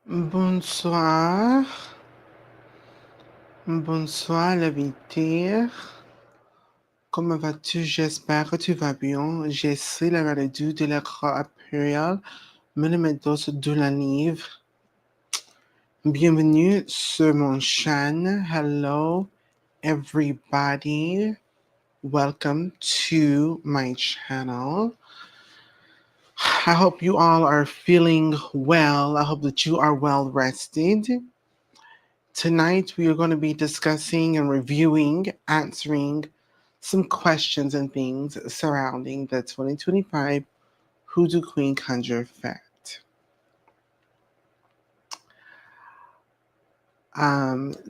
Bonsoir, bonsoir l'invité. Comment vas-tu? J'espère que tu vas bien. Je suis la maladie de l'écran impérial, Ménémédos de la livre. Bienvenue sur mon chaîne. Hello, everybody. Welcome to my channel. I hope you all are feeling well. I hope that you are well rested. Tonight, we are going to be discussing and reviewing, answering some questions and things surrounding the 2025 Hoodoo Queen Conjure Fete.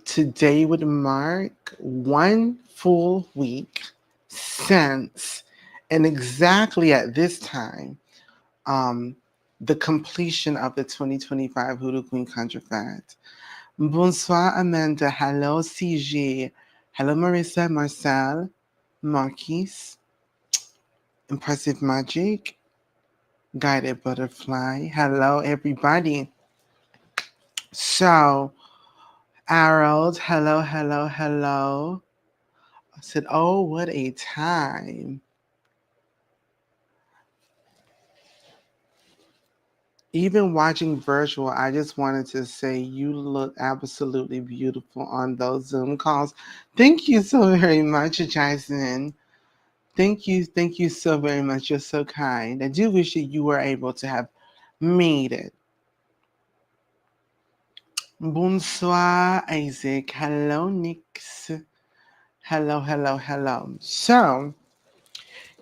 Today would mark one full week since, and exactly at this time, um, the completion of the 2025 Hoodoo Queen Conjure Fete. Bonsoir Amanda, hello CJ, hello Marissa, Marcel, Marquise, Impressive Magic, Guided Butterfly, hello everybody. So, Harold, hello, hello, hello. I said, oh, what a time. Even watching virtual, I just wanted to say you look absolutely beautiful on those Zoom calls. Thank you so very much, Jason. Thank you so very much. You're so kind. I do wish that you were able to have made it. Bonsoir, Isaac. Hello, Nix. Hello, hello, hello. So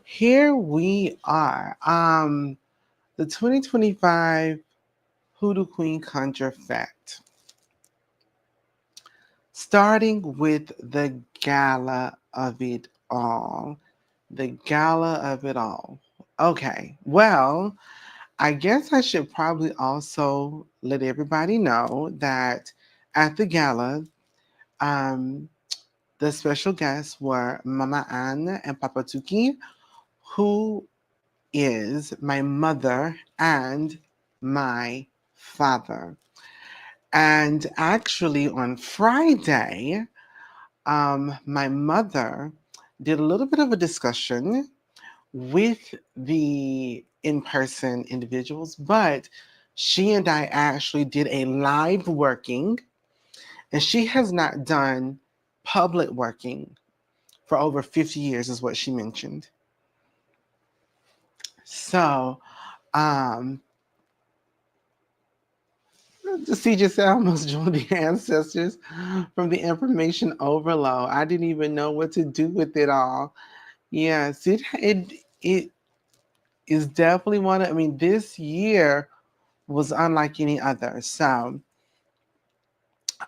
here we are. The 2025 Hoodoo Queen Conjure Fete. Starting with the gala of it all. The gala of it all. Okay, well, I guess I should probably also let everybody know that at the gala, um, the special guests were Mama Anne and Papa Tuki, who is my mother and my father. And actually, on Friday, my mother did a little bit of a discussion with the in person individuals, but she and I actually did a live working, and she has not done public working for over 50 years, is what she mentioned. So, um, to see just almost joined the ancestors from the information overload. I didn't even know what to do with it all. Yes, it is definitely one of, I mean, this year was unlike any other. So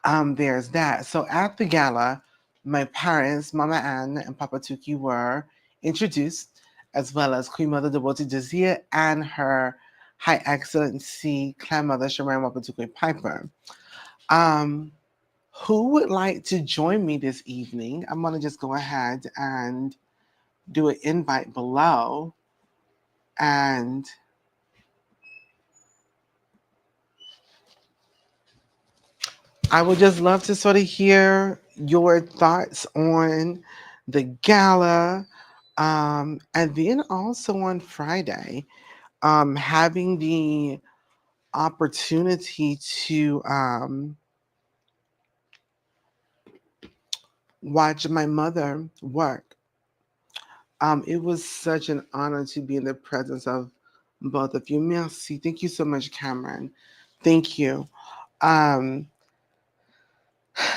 there's that. So at the gala, my parents, Mama Anne and Papa Tuki, were introduced, as well as Queen Mother Devoted Desir and her High Excellency Clan Mother Sharon Wapatuki Piper. Um, who would like to join me this evening? I'm gonna just go ahead and do an invite below, and I would just love to sort of hear your thoughts on the gala. And then also on Friday, having the opportunity to watch my mother work. It was such an honor to be in the presence of both of you. Merci. Thank you so much, Cameron. Thank you. Um,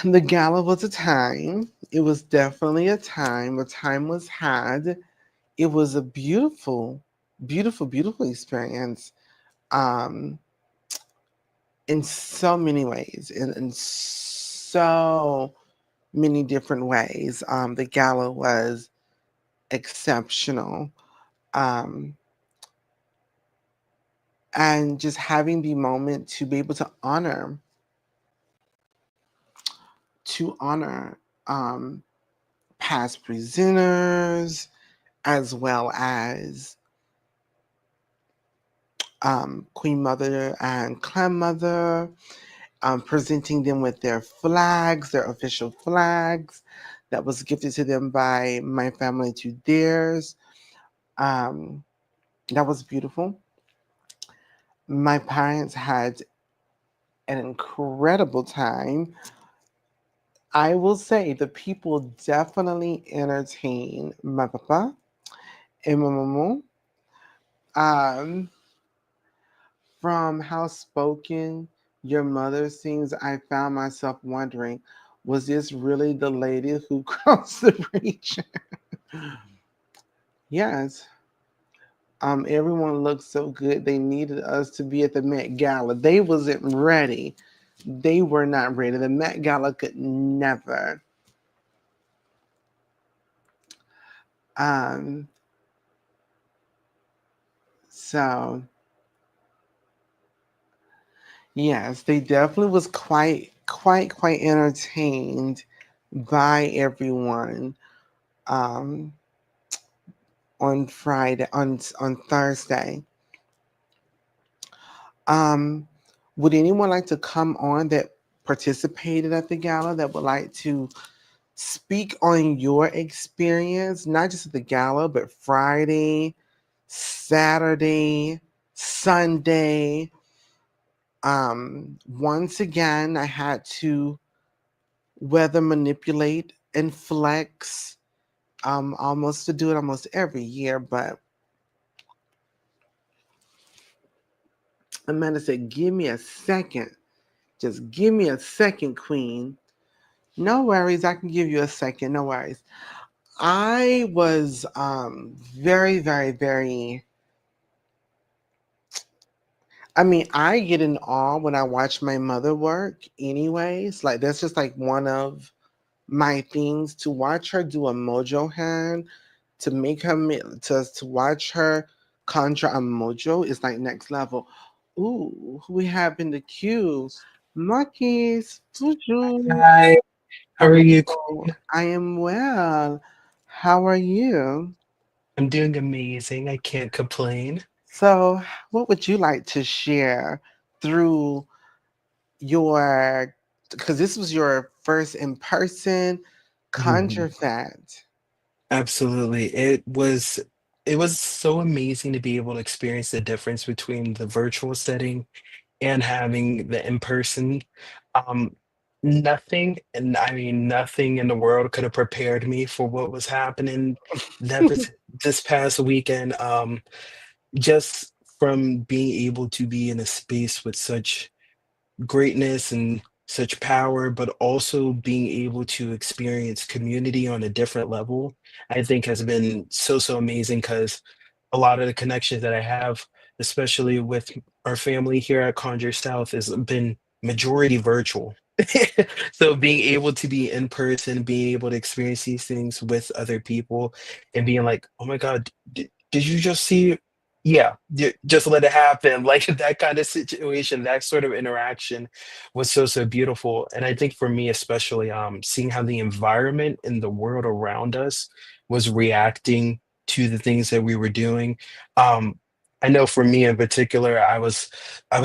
the gala was a time. It was definitely a time. A time was had. It was a beautiful, beautiful, beautiful experience. Um, in so many ways, in so many different ways. The gala was exceptional. Um, and just having the moment to be able to honor um, past prisoners, as well as Queen Mother and Clan Mother, presenting them with their flags, their official flags that was gifted to them by my family to theirs. Um, that was beautiful. My parents had an incredible time. I will say the people definitely entertained my papa and my mama. Um, from how spoken your mother seems, I found myself wondering, was this really the lady who crossed the bridge? Yes. Everyone looked so good. They needed us to be at the Met Gala. They wasn't ready. They were not ready. The Met Gala could never. Um, so yes, they definitely was quite entertained by everyone. Um, on Friday on Thursday. Um, would anyone like to come on that participated at the gala that would like to speak on your experience, not just at the gala, but Friday, Saturday, Sunday? Once again, I had to weather manipulate and flex. Almost to do it almost every year, but Amanda said, "Give me a second. Just give me a second, Queen." No worries, I can give you a second. No worries. I was very. I mean, I get in awe when I watch my mother work. Anyways, like that's just like one of my things to watch her do a mojo hand, to make her to watch her conjure a mojo is like next level. Ooh, who we have in the queue? Marquis, Fuju. Hi, how are you, Oh, Queen? I am well. How are you? I'm doing amazing. I can't complain. So, what would you like to share through your, because this was your first in person Conjure Mhm. Fete? Absolutely. It was so amazing to be able to experience the difference between the virtual setting and having the in-person. Um, nothing, and I mean nothing in the world could have prepared me for what was happening that this past weekend. Just from being able to be in a space with such greatness and such power, but also being able to experience community on a different level, I think has been so amazing because a lot of the connections that I have, especially with our family here at Conjure South, has been majority virtual. So being able to be in person, being able to experience these things with other people, and being like, "Oh my God, did you just see?" Yeah, just let it happen. Like that kind of situation, that sort of interaction was so beautiful. And I think for me, especially, seeing how the environment and the world around us was reacting to the things that we were doing. Um, I know for me in particular, I was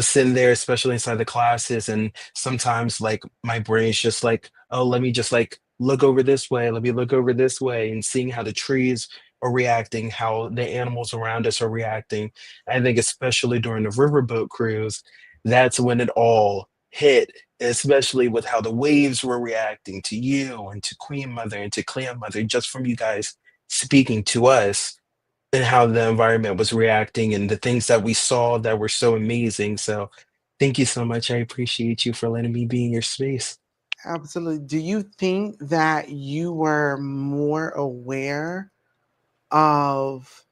sitting there, especially inside the classes, and sometimes like my brain's just like, oh, let me just like look over this way, let me look over this way, and seeing how the trees are reacting, how the animals around us are reacting. I think especially during the riverboat cruise, that's when it all hit, especially with how the waves were reacting to you and to Queen Mother and to Clan Mother, just from you guys speaking to us and how the environment was reacting and the things that we saw that were so amazing. So thank you so much. I appreciate you for letting me be in your space. Absolutely. Do you think that you were more aware of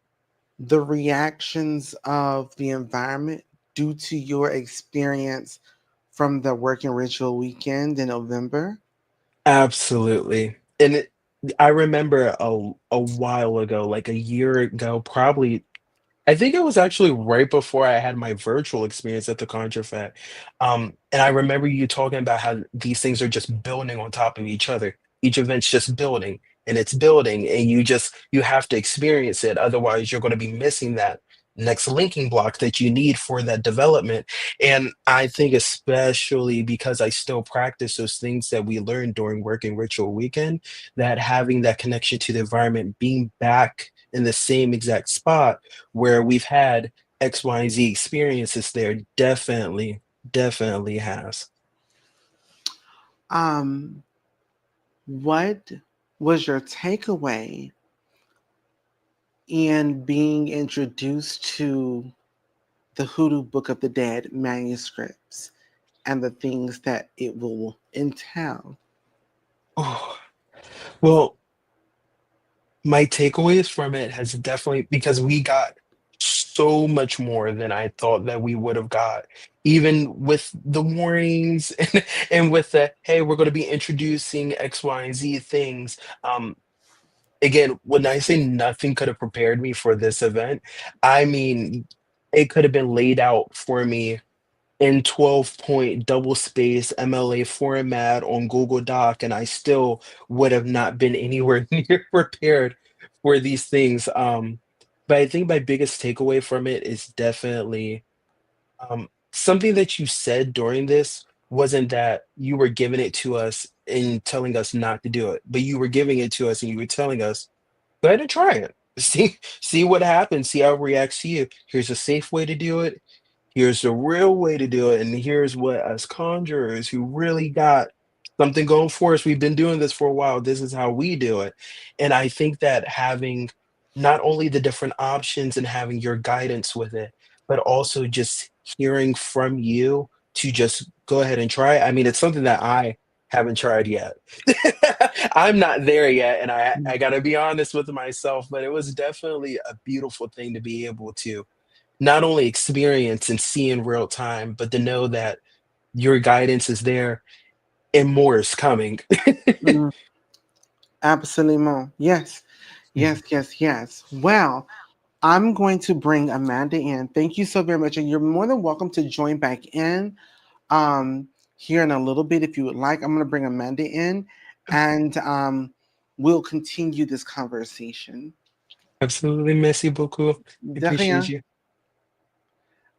the reactions of the environment due to your experience from the working ritual weekend in November? Absolutely. And I remember a while ago, like a year ago, probably I think it was actually right before I had my virtual experience at the Conjure Fest. And I remember you talking about how these things are just building on top of each other. Each event's just building and it's building, and you have to experience it. Otherwise, you're going to be missing that. next linking block that you need for that development. And I think, especially because I still practice those things that we learned during working ritual weekend, that having that connection to the environment, being back in the same exact spot where we've had X, Y, and Z experiences there, definitely has. Um, what was your takeaway in being introduced to the Hoodoo Book of the Dead manuscripts and the things that it will entail? Oh, well, my takeaways from it has definitely, because we got so much more than I thought that we would have got, even with the warnings and with the, hey, we're going to be introducing X, Y, and Z things. Again, when I say nothing could have prepared me for this event, I mean, it could have been laid out for me in 12-point double space MLA format on Google Doc, and I still would have not been anywhere near prepared for these things. But I think my biggest takeaway from it is definitely something that you said during this wasn't that you were giving it to us and telling us not to do it, but you were giving it to us and you were telling us, go ahead and try it. See what happens, see how it reacts to you. Here's a safe way to do it. Here's the real way to do it. And here's what, as conjurers who really got something going for us, we've been doing this for a while. This is how we do it. And I think that having not only the different options and having your guidance with it, but also just hearing from you to just go ahead and try it. I mean, it's something that I haven't tried yet. I'm not there yet. And I got to be honest with myself, but it was definitely a beautiful thing to be able to not only experience and see in real time, but to know that your guidance is there and more is coming. Mm, absolutely. Yes, yes, yes, yes. Well, I'm going to bring Amanda in. Thank you so very much. And you're more than welcome to join back in um, here in a little bit if you would like. I'm going to bring Amanda in and we'll continue this conversation. Absolutely, merci beaucoup. I De appreciate rien. you.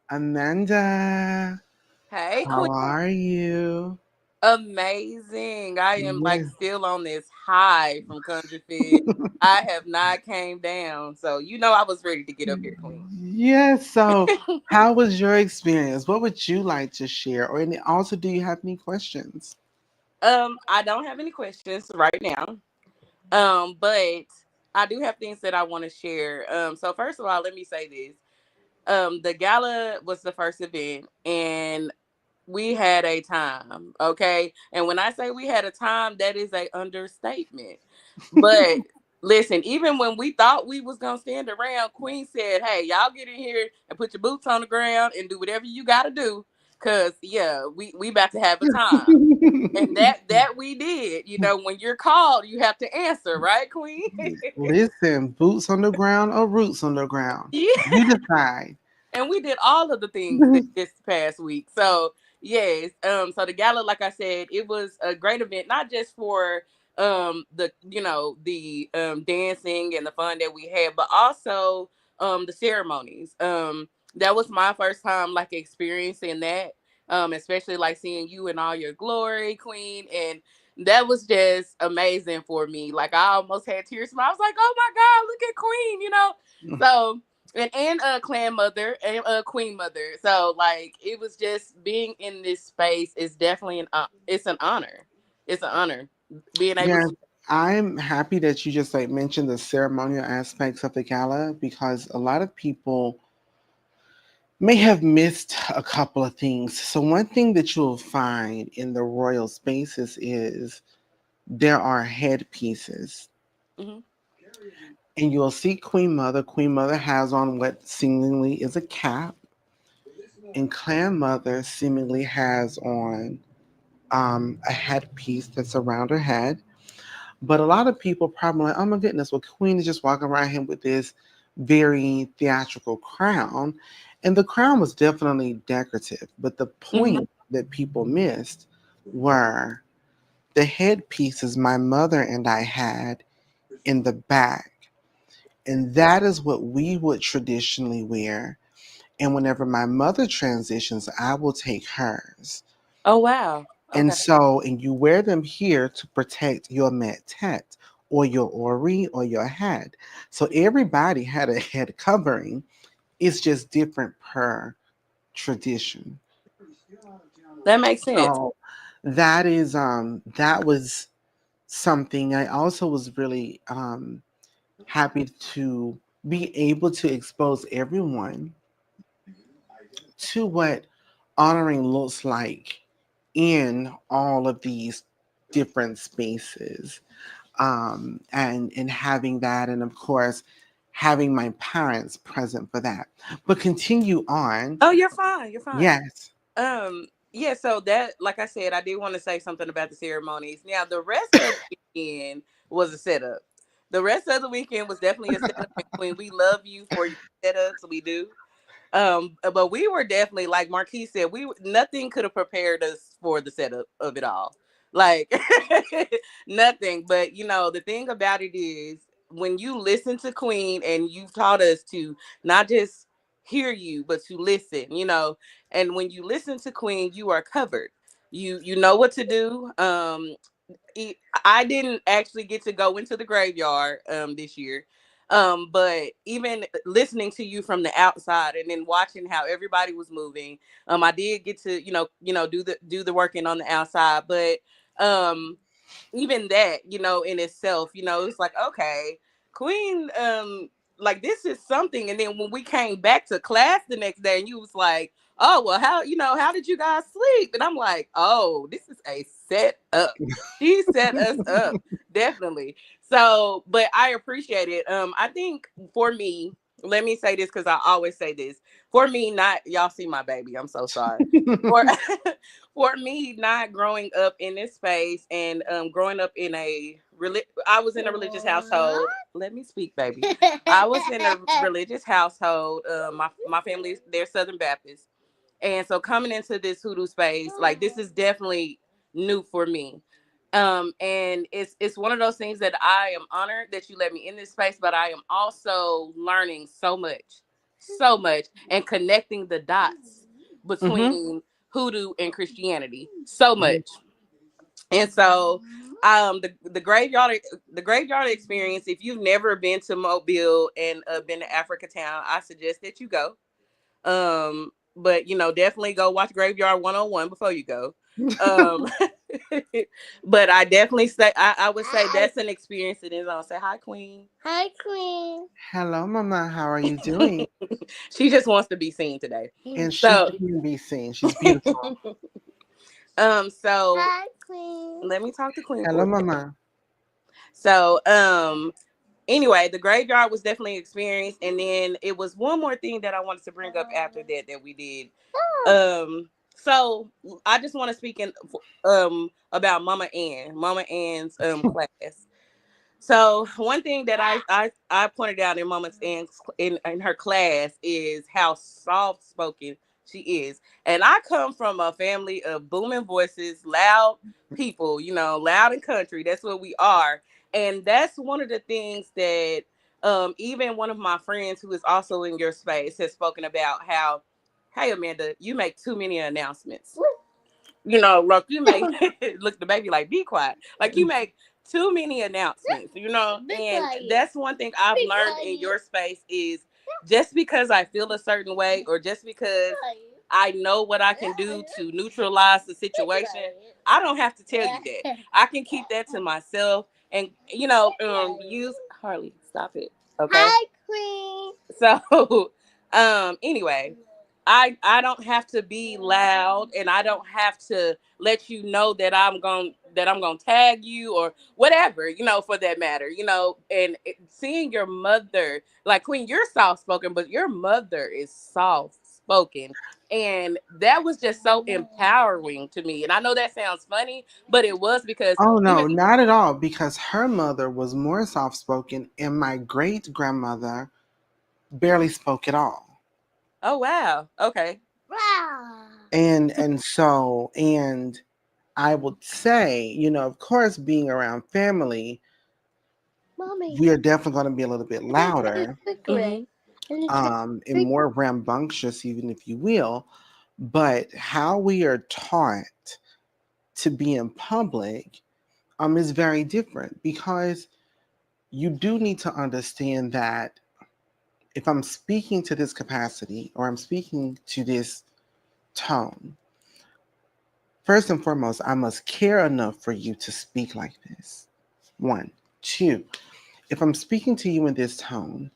Amanda, Hey, how Queen. are you? Amazing. I am like Yeah. still on this high from Conjure Fete. I have not came down. So I was ready to get up here, Queen. Yeah, so how was your experience? What would you like to share? Or also, do you have any questions? I don't have any questions right now. But I do have things that I want to share. So first of all, let me say this. The gala was the first event and we had a time, okay? And when I say we had a time, that is a understatement. But listen, even when we thought we was gonna stand around, Queen said, "Hey, y'all get in here and put your boots on the ground and do whatever you got to do, cause yeah, we about to have a time." And that we did. When you're called, you have to answer, right, Queen? Listen, boots on the ground or roots on the ground. Yeah. You decide. And we did all of the things this past week. So yes, so the gala, like I said, it was a great event, not just for the dancing and the fun that we had, but also the ceremonies. That was my first time like experiencing that, especially like seeing you in all your glory, Queen, and that was just amazing for me. Like I almost had tears. I was like, "Oh my God, look at Queen!" So and clan mother and queen mother. So like it was just being in this space is definitely it's an honor. It's an honor being able Yes, to. I'm happy that you just like mentioned the ceremonial aspects of the gala because a lot of people may have missed a couple of things. So one thing that you'll find in the royal spaces is there are headpieces. Mhm. And you'll see Queen Mother. Queen Mother has on what seemingly is a cap, and Clan Mother seemingly has on a headpiece that's around her head. But a lot of people probably like, oh my goodness, well, Queen is just walking around here with this very theatrical crown. And the crown was definitely decorative. But the Mhm. point that people missed were the headpieces my mother and I had in the back. And that is what we would traditionally wear. And whenever my mother transitions, I will take hers. Oh wow. And Okay. so, and you wear them here to protect your tet or your ori or your head. So everybody had a head covering. It's just different per tradition. That makes sense. So that was something. I also was really happy to be able to expose everyone to what honoring looks like in all of these different spaces, and having that, and of course having my parents present for that. But continue on. Oh, you're fine. You're fine. Yes. Yeah, so that, like I said, I did want to say something about the ceremonies. Now, the rest of the weekend was a setup. The rest of the weekend was definitely a setup. And Queen, we love you for your setups. We do. But we were definitely, like Marquis said, nothing could have prepared us for the setup of it all. Like nothing. But the thing about it is, when you listen to Queen, and you've taught us to not just hear you, but to listen, and when you listen to Queen, you are covered. You know what to do. I didn't actually get to go into the graveyard this year. But even listening to you from the outside, and then watching how everybody was moving, I did get to do the working on the outside. But um even that, in itself, it's like, okay, Queen, like, this is something. And then when we came back to class the next day, and you was like, oh, well, how did you guys sleep? And I'm like, oh, this is a set up. She set us up, definitely. So, but I appreciate it. I think for me, let me say this, because I always say this. For me, not y'all see my baby. I'm so sorry. For for me, not growing up in this space, and growing up in I was in a religious household. Let me speak, baby. I was in a religious household. My family, they're Southern Baptist, and so coming into this hoodoo space, like, this is definitely new for me. And it's one of those things that I am honored that you let me in this space, but I am also learning so much, and connecting the dots Hmm. between hoodoo and Christianity so much. And so the graveyard experience, if you've never been to Mobile and been to Africa Town, I suggest that you go. But definitely go watch Graveyard 101 before you go. Um, but I definitely say, I would say that's an experience that is on. Say hi, Queen. Hi, Queen. Hello, Mama. How are you doing? She just wants to be seen today. And she So, can be seen. She's beautiful. so hi, Queen. Let me talk to Queen for Hello, a second. Mama. So, anyway, the graveyard was definitely an experience, and then it was one more thing that I wanted to bring up after that we did. So I just want to speak about Mama Ann's class. So one thing that I pointed out in Mama Ann's in her class is how soft spoken she is. And I come from a family of booming voices, loud people, loud and country. That's what we are. And that's one of the things that even one of my friends who is also in your space has spoken about, how, hey, Amanda, you make too many announcements. Look, you make look at the baby like, be quiet. Like, you make too many announcements, and that's one thing I've learned in your space is, just because I feel a certain way, or just because I know what I can do to neutralize the situation, I don't have to tell you that. I can keep that to myself, and use Harley. Stop it, okay? Hi, Queen. So, anyway, I don't have to be loud, and I don't have to let you know that I'm gonna tag you or whatever, for that matter, and seeing your mother, like, Queen, you're soft spoken, but your mother is soft spoken, and that was just so empowering to me. And I know that sounds funny, but it was, because Oh, even, no, not at all, because her mother was more soft spoken, and my great grandmother barely spoke at all. oh wow, okay, wow. And I would say, of course, being around family, we are definitely going to be a little bit louder, Mm-hmm. and more rambunctious, even if you will. But how we are taught to be in public is very different, because you do need to understand that if I'm speaking to this capacity or I'm speaking to this tone, first and foremost, I must care enough for you to speak like this. One. Two, if I'm speaking to you in this tone,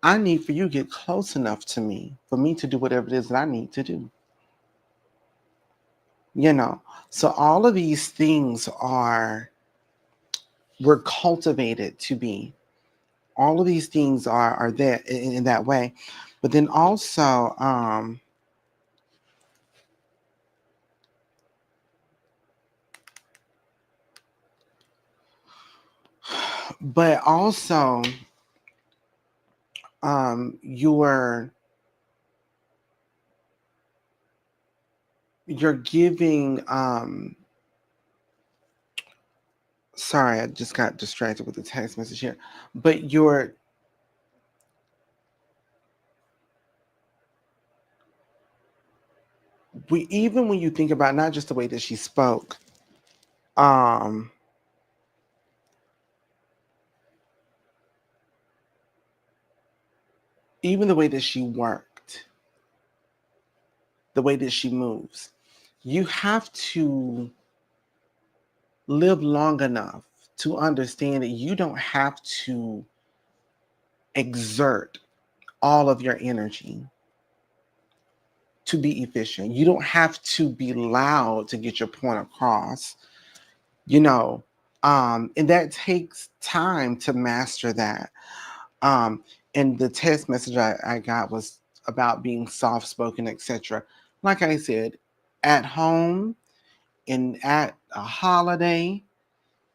I need for you to get close enough to me for me to do whatever it is that I need to do. You know, so all of these things were cultivated to be. All of these things are there in that way. But then also, but also, you're giving, sorry, I just got distracted with the text message here. But we, even when you think about not just the way that she spoke, um, even the way that she worked, the way that she moves, you have to live long enough to understand that you don't have to exert all of your energy to be efficient. You don't have to be loud to get your point across, you know. And that takes time to master that. Um, and the text message I got was about being soft spoken, etc. Like I said, at home and at a holiday,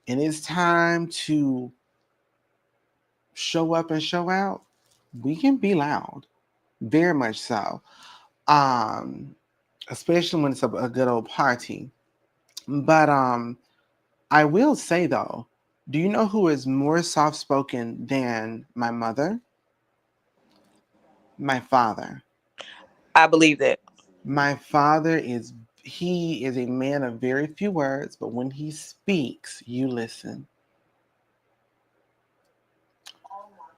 and it's time to show up and show out, we can be loud, very much so. Um, Especially when it's a good old party. But I will say though, do you know who is more soft spoken than my mother? My father. I believe that. My father is, he is a man of very few words, but when he speaks, you listen.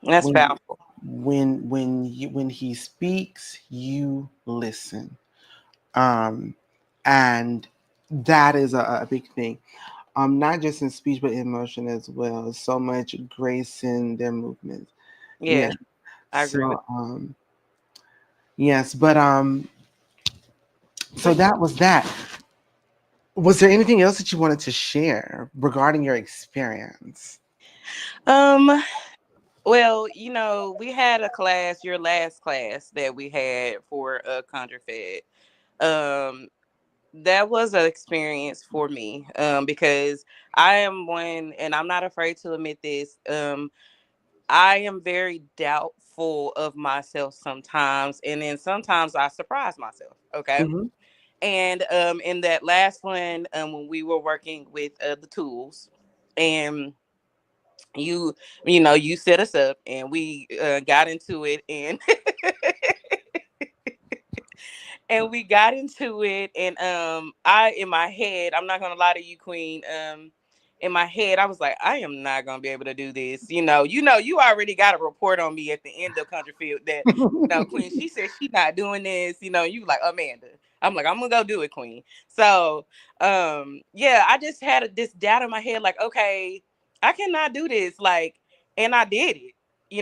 That's When powerful. when he speaks, you listen. Um, and that is a big thing. Not just in speech but in motion as well. So much grace in their movements. Yeah. Yes, I agree with. So yes, but so that was that. Was there anything else that you wanted to share regarding your experience? Um. Well, we had a class, your last class that we had for Conjure Fed. Um, that was an experience for me. Because I am one, and I'm not afraid to admit this. I am very doubtful of myself sometimes, and then sometimes I surprise myself. Okay. Hmm. And in that last one, when we were working with the tools, and you set us up, and we got into it, and we got into it, and I, in my head, I'm not gonna lie to you, Queen. In my head, I was like, I am not gonna be able to do this. You already got a report on me at the end of Country Field that, Queen, she said she not doing this. You like, Amanda. I'm like, I'm gonna go do it, Queen. So, yeah, I just had this doubt in my head, like, okay, I cannot do this, like, and I did it.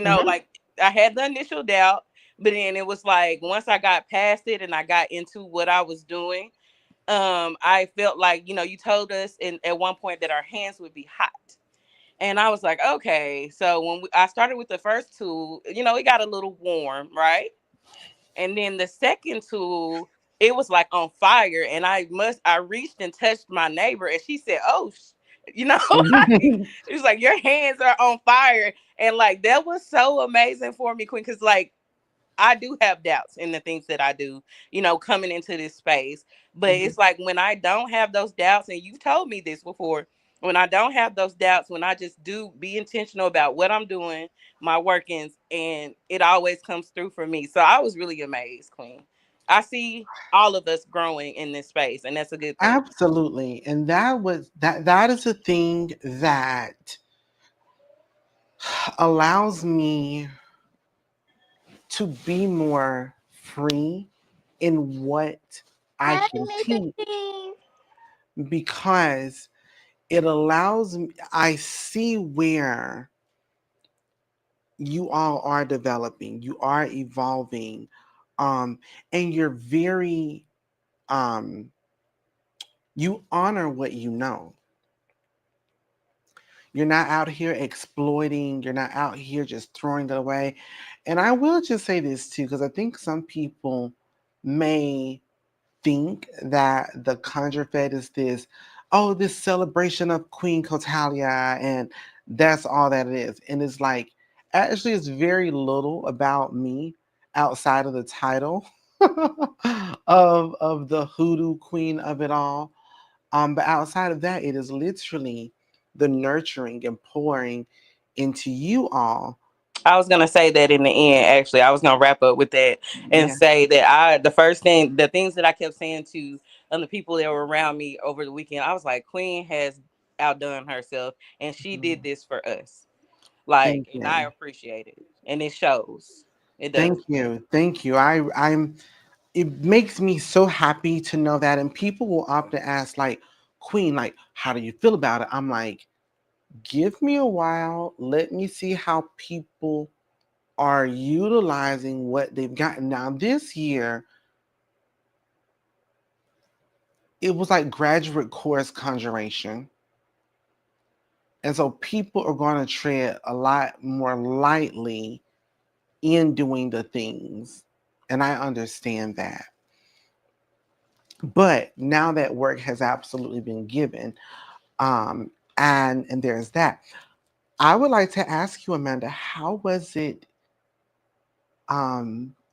Hmm. Like, I had the initial doubt, but then it was like once I got past it and I got into what I was doing, I felt like, you told us at one point that our hands would be hot. And I was like, okay. So when I started with the first tool, it got a little warm, right? And then the second tool, it was like on fire. And I reached and touched my neighbor, and she said, oh, like, it was like, your hands are on fire. And like, that was so amazing for me, Queen. Cause like, I do have doubts in the things that I do, coming into this space. But it's like when I don't have those doubts, and you've told me this before, When I don't have those doubts, when I just do be intentional about what I'm doing, my workings, and it always comes through for me. So I was really amazed, Queen. I see all of us growing in this space, and that's a good thing. Absolutely. And that is a thing that allows me to be more free in what I can teach because it allows me, I see where you all are developing, you are evolving, um, and you're very, um, you honor what you know. You're not out here exploiting, you're not out here just throwing it away. And I will just say this too, because I think some people may think that the Conjure Fete is this, oh, this celebration of Queen Cotalia, and that's all that it is. And it's like, actually, it's very little about me outside of the title of the hoodoo queen of it all. But outside of that, it is literally the nurturing and pouring into you all. I was gonna say that in the end. Actually, I was gonna wrap up with that and Yeah. say that the first thing, the things that I kept saying to the people that were around me over the weekend, I was like, Queen has outdone herself, and she did Mhm. this for us. Like, Thank and I you. appreciate it, and it shows. It does. Thank you. Thank you. I'm it makes me so happy to know that. And people will often ask, like, Queen, like, how do you feel about it? I'm like, give me a while. Let me see how people are utilizing what they've gotten. Now, this year, it was like graduate course conjuration. And so people are going to tread a lot more lightly in doing the things. And I understand that. But now that work has absolutely been given, um, and there's that. I would like to ask you, Amanda, how was it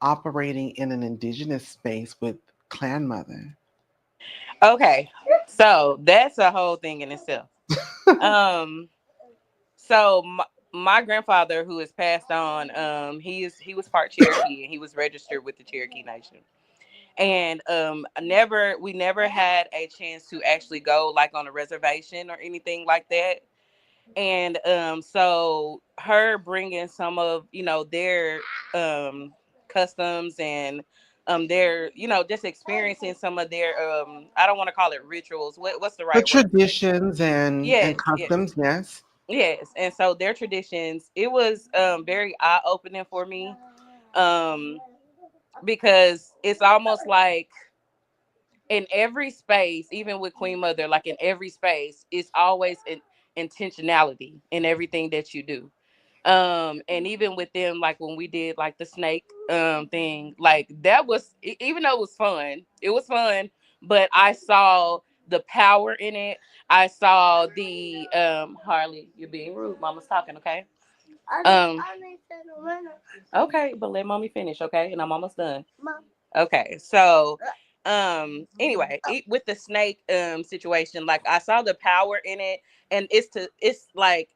operating in an indigenous space with Clan Mother? Okay, so that's a whole thing in itself. Um, so my grandfather, who is passed on, he was part Cherokee, and he was registered with the Cherokee Nation. And never we never had a chance to actually go like on a reservation or anything like that. And so her bringing some of their um customs and their just experiencing some of their I don't want to call it rituals. What's the The right word for it? traditions and Yes, yes, customs, yes. yes. And so their traditions, it was very eye opening for me, um because it's almost like in every space, even with Queen Mother, like in every space, it's always an intentionality in everything that you do. And even with them, like when we did like the snake thing, like that was even though it was fun, but I saw the power in it. I saw the Harley, you're being rude. Mama's talking, okay? Um okay, but let mommy finish, okay? And I'm almost done. Okay, so anyway, with the snake situation, like I saw the power in it, and it's like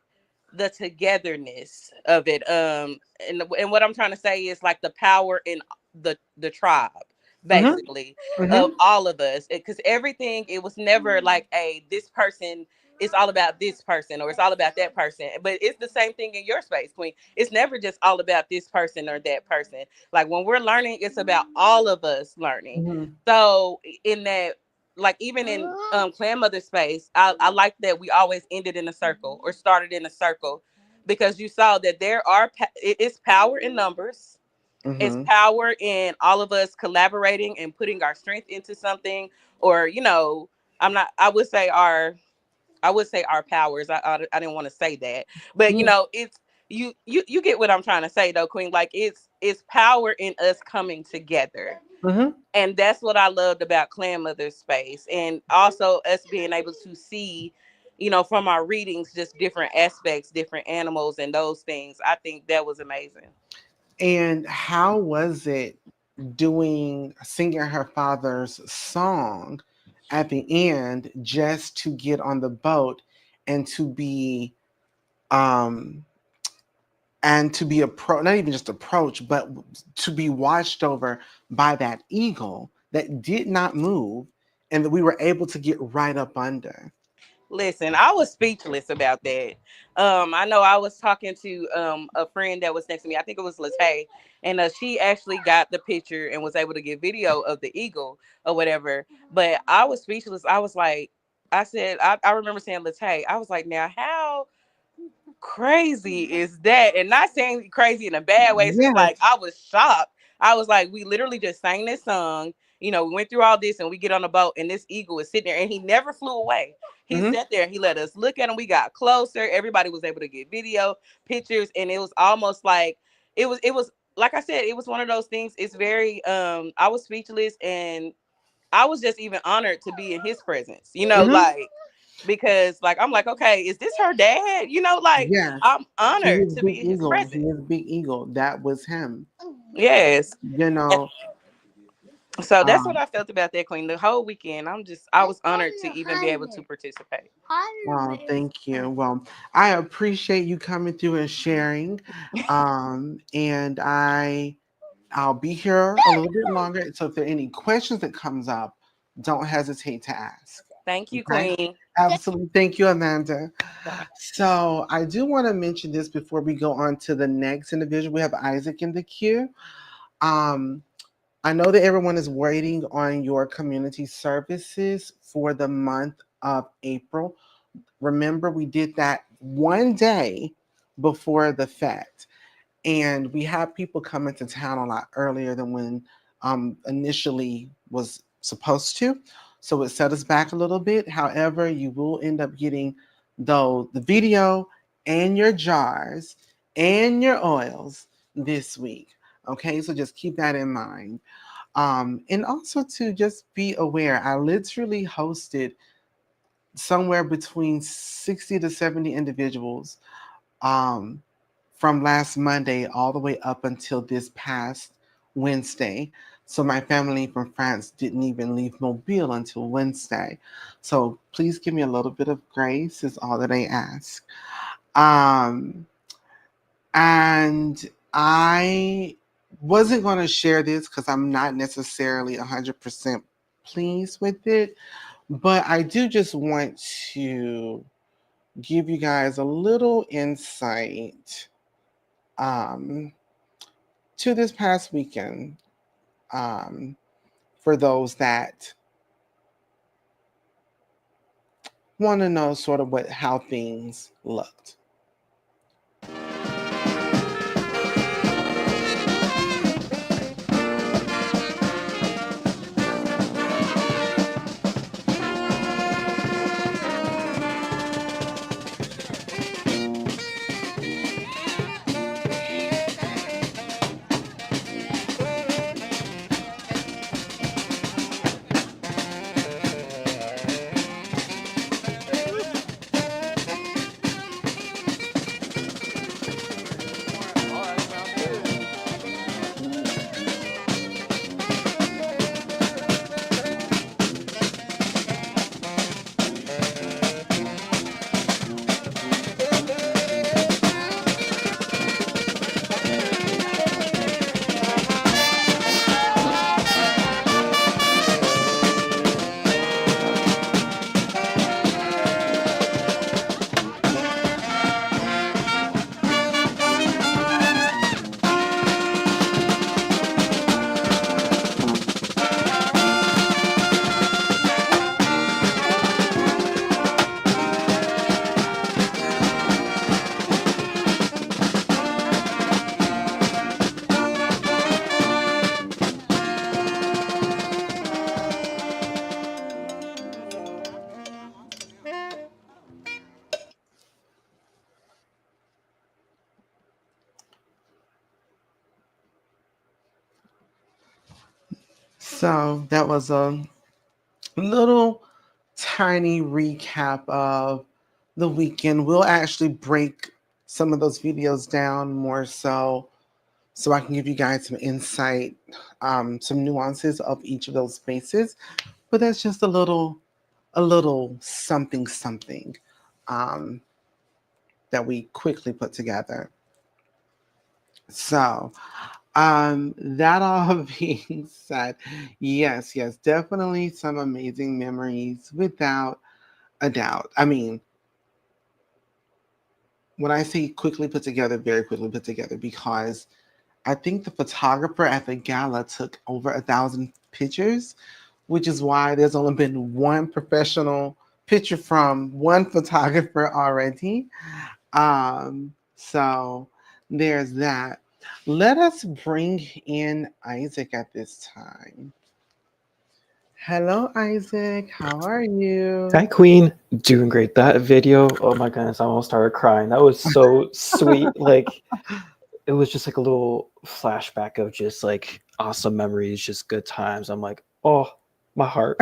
the togetherness of it. And what I'm trying to say is like the power in the tribe, Mm-hmm. basically, of Mm-hmm. all of us, because everything, it was never like a this person, it's all about this person or it's all about that person. But it's the same thing in your space, Queen. It's never just all about this person or that person. Like when we're learning, it's about all of us learning. Mm-hmm. So in that, like even in clan mother space, I like that we always ended in a circle or started in a circle, because you saw that it is power in numbers. It's Mm-hmm. power in all of us collaborating and putting our strength into something, or I'm not. I would say our powers. I didn't want to say that, but it's you get what I'm trying to say though, Queen. Like it's power in us coming together, Mm-hmm. and that's what I loved about Clan Mother Space, and also us being able to see, from our readings, just different aspects, different animals, and those things. I think that was amazing. And how was it singing her father's song at the end just to get on the boat and to be um not even just approached, but to be watched over by that eagle that did not move and that we were able to get right up under. Listen, I was speechless about that. I know I was talking to a friend that was next to me. I think it was Latay, and she actually got the picture and was able to get video of the eagle or whatever. But I was speechless. I was like, I remember saying Latay. I was like, now how crazy is that? And not saying crazy in a bad way. It's just Yes. like I was shocked. I was like, we literally just sang this song. You know, we went through all this and we get on the boat and this eagle is sitting there and he never flew away. He Hmm. sat there and he let us look at him. We got closer. Everybody was able to get video, pictures, and it was almost like it was like I said, it was one of those things. It's very I was speechless and I was just even honored to be in his presence, Hmm. like because like I'm like, okay, is this her dad? Like Yes. I'm He honored is to Big be in his Eagle. He presence. is Big Eagle. That was him. Yes. You know, So that's what um, I felt about that queen. The whole weekend, I was honored to even be able to participate. thank you. Well, I appreciate you coming through and sharing. And I'll be here a little bit longer. So if there are any questions that comes up, don't hesitate to ask. Thank you, Okay? queen. Absolutely. Thank you, Amanda. Bye. So I do want to mention this before we go on to the next individual. We have Isaac in the queue. Um, I know that everyone is waiting on your community services for the month of April. Remember, we did that one day before the Fete, and we had people come into town a lot earlier than when initially was supposed to. So it set us back a little bit. However, you will end up getting though the video and your jars and your oils this week. Okay, so just keep that in mind. And also to just be aware, I literally hosted somewhere between 60 to 70 individuals um, from last Monday all the way up until this past Wednesday. So my family from France didn't even leave Mobile until Wednesday. So please give me a little bit of grace is all that I ask. Um, and I wasn't going to share this because I'm not necessarily 100% pleased with it, but I do just want to give you guys a little insight um, to this past weekend um, for those that want to know sort of what how things looked. So that was a little tiny recap of the weekend. We'll actually break some of those videos down more so I can give you guys some insight, some nuances of each of those spaces. But that's just a little something something. um, that we quickly put together. So, that all being said, yes, yes, definitely some amazing memories without a doubt. I mean, when I say quickly put together, very quickly put together, because I think the photographer at the gala took over 1,000 pictures, which is why there's only been one professional picture from one photographer already. So there's that. Let us bring in Isaac at this time. Hello, Isaac. How are Hi, you? Queen. Doing great. That video, oh my goodness, I almost started crying. That was so sweet. Like, it was just like a little flashback of just like awesome memories, just good times. I'm like, oh, my heart.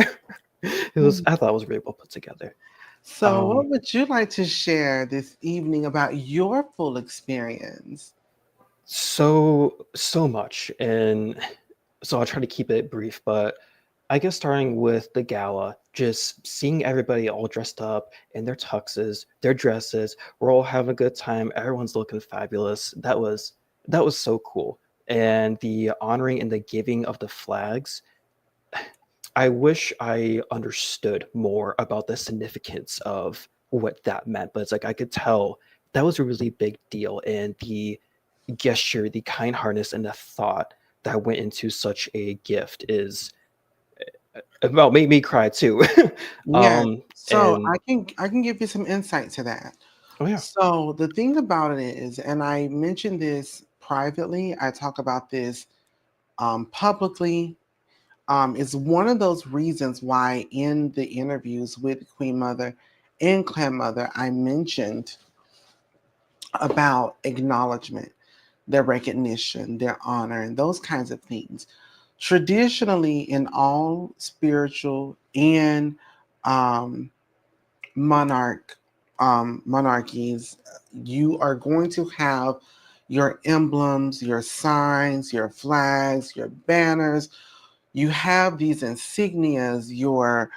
I thought it was really well put together. So, Um, what would you like to share this evening about your full experience? so much. And so I'll try to keep it brief, but I guess starting with the gala, just seeing everybody all dressed up in their tuxes, their dresses, we're all having a good time, everyone's looking fabulous. That was so cool. And the honoring and the giving of the flags, I wish I understood more about the significance of what that meant, but it's like I could tell that was a really big deal, and the gesture, the kind heartedness, and the thought that went into such a gift is well, made me cry too. Yeah. So And I can give you some insight to that. oh yeah, So the thing about it is, and I mentioned this privately, I talk about this publicly, is one of those reasons why in the interviews with Queen Mother and Clan Mother, I mentioned about acknowledgement, their recognition, their honor, and those kinds of things. Traditionally, in all spiritual and um, monarch monarchies, you are going to have your emblems, your signs, your flags, your banners. You have these insignias, your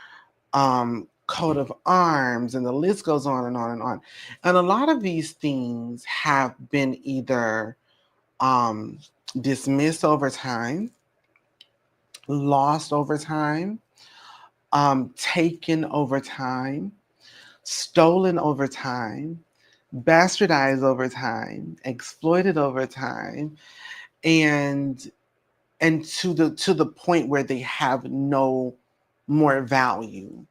coat of arms, and the list goes on and on and on. And a lot of these things have been either um, dismissed over time, lost over time, taken over time, stolen over time, bastardized over time, exploited over time, and to the point where they have no more value.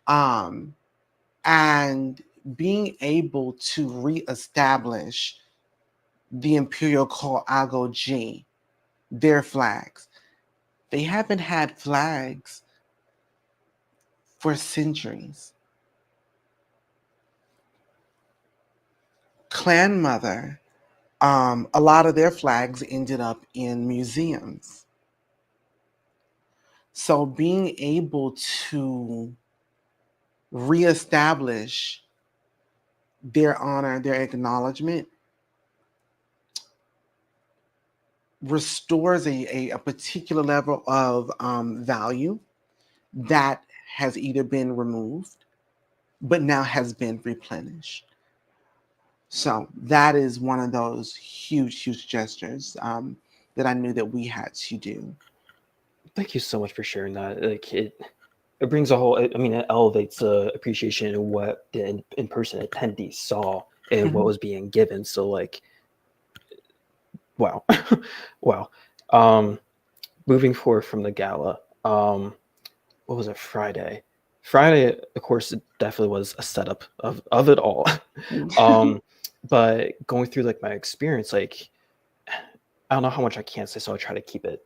Um, and being able to reestablish the Imperial Call Ago G, their flags. They haven't had flags for centuries. Clan Mother, a lot of their flags ended up in museums. So being able to reestablish their honor, their acknowledgement, restores a particular level of value that has either been removed but now has been replenished. So that is one of those huge, huge gestures that I knew that we had to do. thank you so much for sharing that. Like it brings a whole. I mean, it elevates the appreciation of what the in-person attendees saw and what Mhm. was being given. So like, wow, wow. Um, moving forward from the gala, what was it? Friday, of course, it definitely was a setup of it all. um, but going through like my experience, like I don't know how much I can say, so I try to keep it,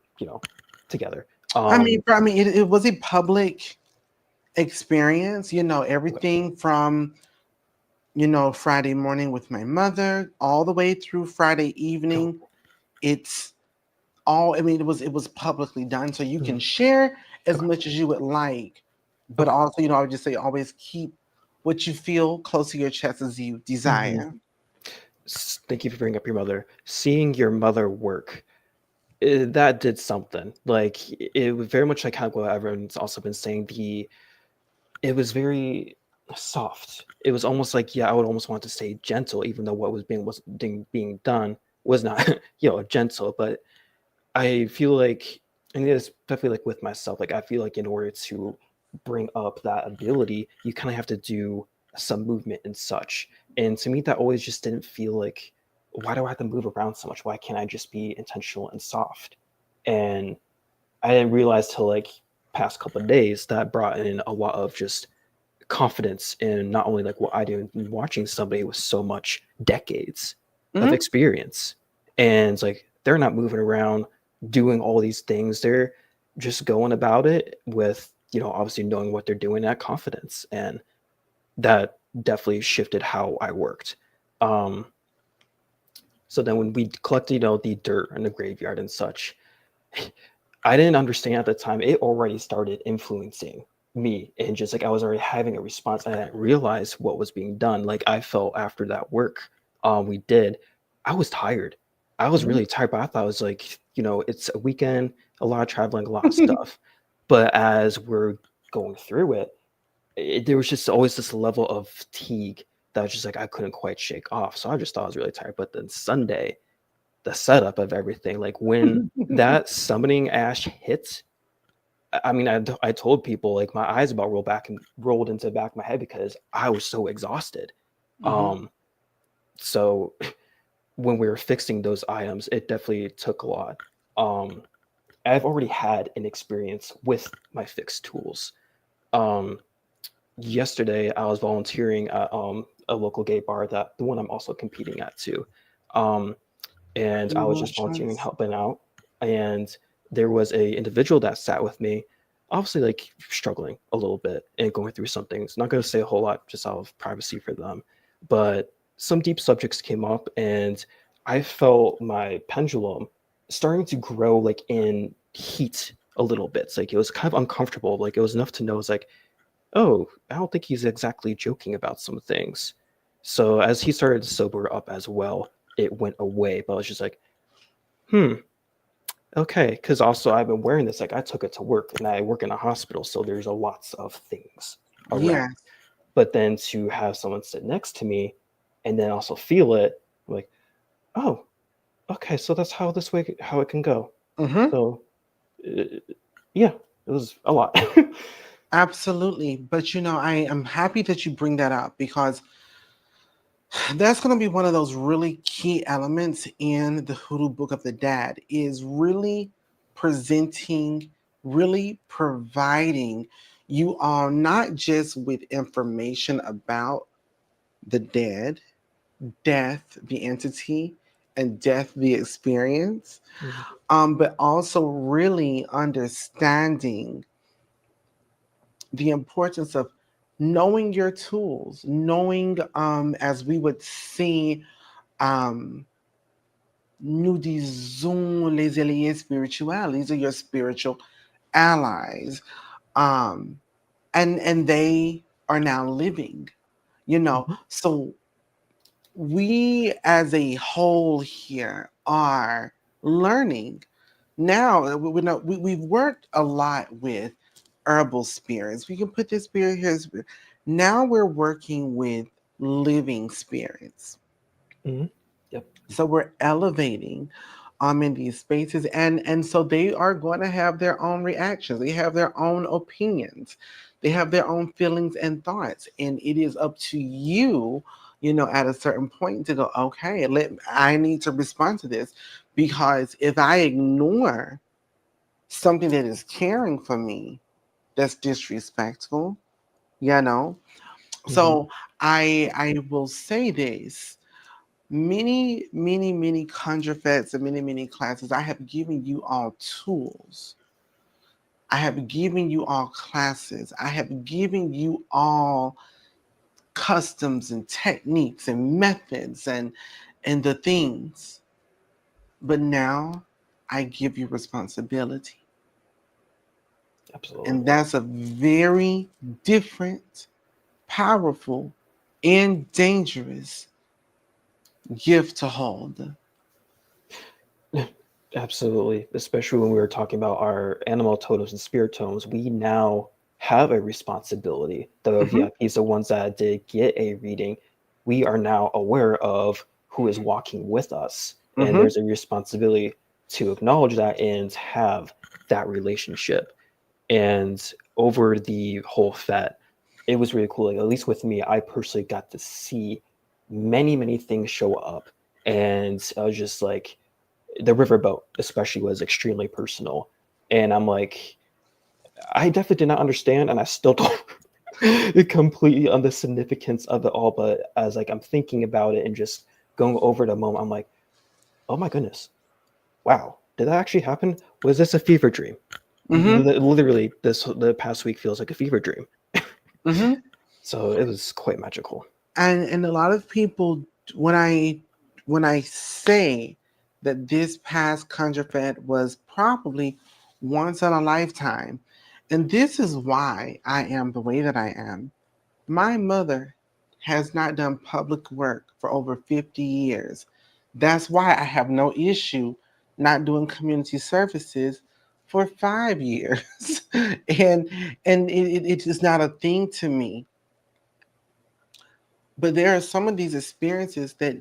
together. It was a public experience. You know, Okay, everything from Friday morning with my mother all the way through Friday cool. evening. It's all. I mean, it was publicly done, so you can Mhm. share as Okay, much as you would like, but okay. also, I would just say always keep what you feel close to your chest as you Mhm. desire. Thank you for bringing up your mother. Seeing your mother work, that did something. Like it was very much like kind of what everyone's also been saying. It was very. soft. It was almost like, yeah, I would almost want to say gentle, even though what was being done was not gentle. But I feel like, and it's definitely like with myself, like I feel like in order to bring up that ability, you kind of have to do some movement and such. And to me, that always just didn't feel like, why do I have to move around so much? Why can't I just be intentional and soft? And I didn't realize till like past couple of days that brought in a lot of just confidence in not only like what I do in watching somebody with so much decades of Hmm. experience. And it's like they're not moving around doing all these things. They're just going about it with, obviously knowing what they're doing, that confidence. And that definitely shifted how I worked. Um, so then when we collected, the dirt in the graveyard and such, I didn't understand at the time. It already started influencing me, and just like I was already having a response. I didn't realize what was being done. Like I felt after that work we did, I was tired. I was really tired, but I thought it was like, it's a weekend, a lot of traveling, a lot of stuff. But as we're going through there was just always this level of fatigue that was just like I couldn't quite shake off. So I just thought I was really tired. But then Sunday, the setup of everything, like when that summoning ash hit, I mean, I told people like my eyes about rolled into the back of my head because I was so exhausted. Hmm. Um, so when we were fixing those items, it definitely took a lot. Um, I've already had an experience with my fixed tools. Um, Yesterday, I was volunteering at a local gay bar, that the one I'm also competing at too. Um, and I was Good just volunteering, choice. helping out. And there was a individual that sat with me, obviously like struggling a little bit and going through some things. Not going to say a whole lot just out of privacy for them, but some deep subjects came up, and I felt my pendulum starting to grow like in heat a little bit. It's like it was kind of uncomfortable. Like it was enough to know it's like, oh, I don't think he's exactly joking about some things. So as he started to sober up as well, it went away. But I was just like, hmm, okay. Because also I've been wearing this, like I took it to work, and I work in a hospital, so there's a lots of things around. Yes. But then to have someone sit next to me and then also feel it, I'm like, oh, okay, so that's how it can go. Hmm. So uh, yeah, it was a lot. Absolutely. But I am happy that you bring that up because that's going to be one of those really key elements in the Hoodoo Book of the Dad is really presenting, really providing you all not just with information about the dead, death, the entity, and death, the experience, Mhm, but also really understanding the importance of knowing your tools, knowing, as we would see, um, nous disons les alliés spirituels. These are your spiritual allies, um, and they are now living. mhm, So we as a whole here are learning now. We've worked a lot with herbal spirits. We can put this spirit here. Now we're working with living spirits. mhm. Yep. So we're elevating in these spaces, and so they are going to have their own reactions. They have their own opinions. They have their own feelings and thoughts, and it is up to you, at a certain point to go, okay, I need to respond to this, because if I ignore something that is caring for me, that's disrespectful, you know. Mhm, So I will say this: many, many, many conjure fetes and many, many classes, I have given you all tools. I have given you all classes. I have given you all customs and techniques and methods and the things. But now I give you responsibility. And absolutely. that's a very different, powerful, and dangerous gift to hold. Absolutely, especially when we were talking about our animal totems and spirit totems, we now have a responsibility. The Mm-hmm. VIPs, the ones that did get a reading, we are now aware of who is walking with us. And Mm-hmm. there's a responsibility to acknowledge that and have that relationship. And over the whole fete, it was really cool. Like, at least with me, I personally got to see many things show up. And I was just like, the riverboat especially was extremely personal. And I'm like, I definitely did not understand, and I still don't completely on the significance of it all. But as like I'm thinking about it and just going over the moment, I'm like, oh my goodness, wow, did that actually happen? Was this a fever dream? Mm-hmm. Literally, this the past week feels like a fever dream. Mm-hmm. So it was quite magical. And a lot of people, when I say that this past Conjure Fed was probably once in a lifetime, and this is why I am the way that I am. My mother has not done public work for over 50 years. That's why I have no issue not doing community services for 5 years. and it is not a thing to me. But there are some of these experiences that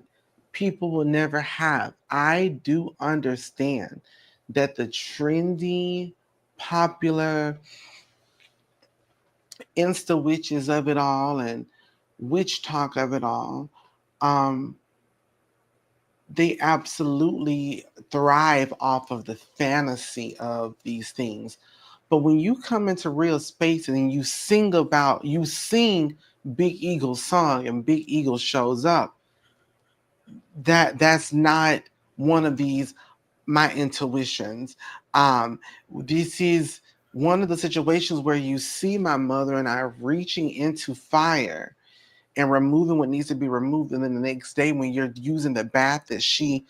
people will never have. I do understand that the trendy, popular insta witches of it all and witch talk of it all, um, they absolutely thrive off of the fantasy of these things. But when you come into real space and you sing Big Eagle's song and Big Eagle shows up, that's not one of these my intuitions. This is one of the situations where you see my mother and I reaching into fire and removing what needs to be removed, and then the next day when you're using the bath that she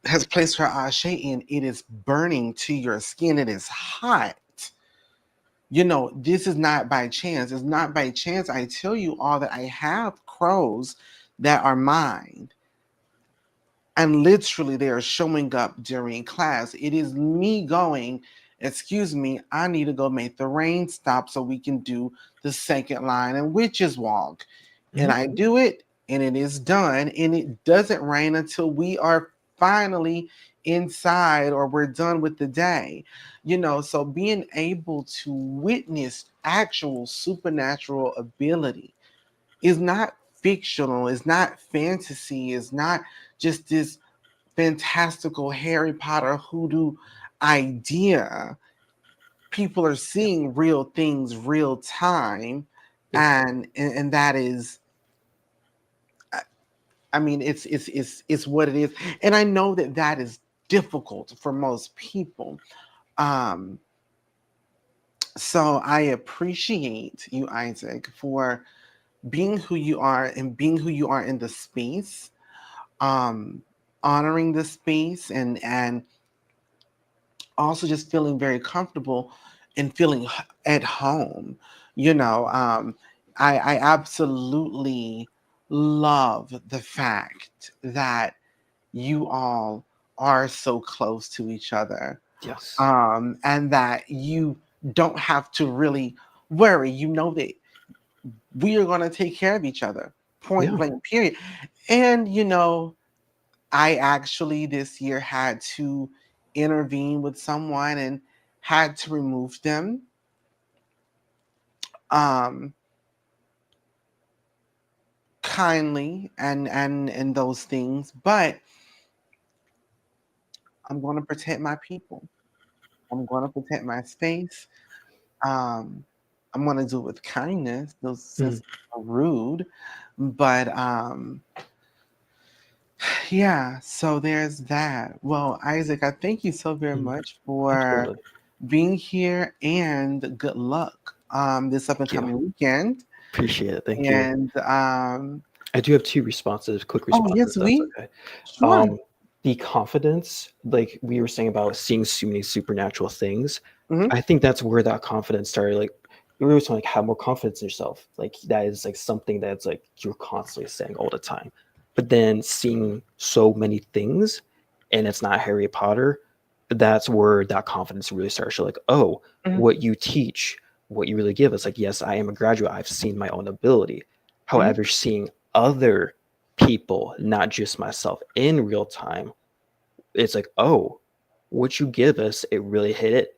has placed her ashe in, it is burning to your skin. It is hot. This is not by chance. It's not by chance I tell you all that I have crows that are mine. And literally, they are showing up during class. It is me going, excuse me, I need to go make the rain stop so we can do the second line and witches walk. And Mhm. I do it, and it is done. And it doesn't rain until we are finally inside or we're done with the day. So being able to witness actual supernatural ability is not fictional, it's not fantasy, it's not just this fantastical Harry Potter hoodoo idea. People are seeing real things real time, Yeah. and that is, I mean, it's what it is. And I know that that is difficult for most people. um so I appreciate you, Isaac, for being who you are and being who you are in the space, um honoring the space, and also just feeling very comfortable and feeling at home. You know, um, I absolutely love the fact that you all are so close to each other, Yes. and that you don't have to really worry. You know that we are going to take care of each other, point Yeah. blank, period. And, I actually this year had to intervene with someone and had to remove them, um, kindly, and those things. But I'm going to protect my people. I'm going to protect my space. Um, I'm going to do it with kindness. Those since Mhm. are rude, but yeah. So there's that. Well, Isaac, I thank you so very Mhm. much for Absolutely. being here, and good luck this up and Thank you. coming weekend. Appreciate it. Thank you. And I do have two responses, quick oh responses. yes, That's we okay. sure. The confidence, like we were saying about seeing so many supernatural things, Hmm. I think that's where that confidence started. Like we were saying, like have more confidence in yourself. Like that is like something that's like you're constantly saying all the time. But then seeing so many things, and it's not Harry Potter, that's where that confidence really starts. You're like, oh, Hmm. what you teach, what you really give us. Like, yes, I am a graduate. I've seen my own ability. Mhm. However, seeing other people, not just myself, in real time, it's like, oh, what you give us, it really hit it.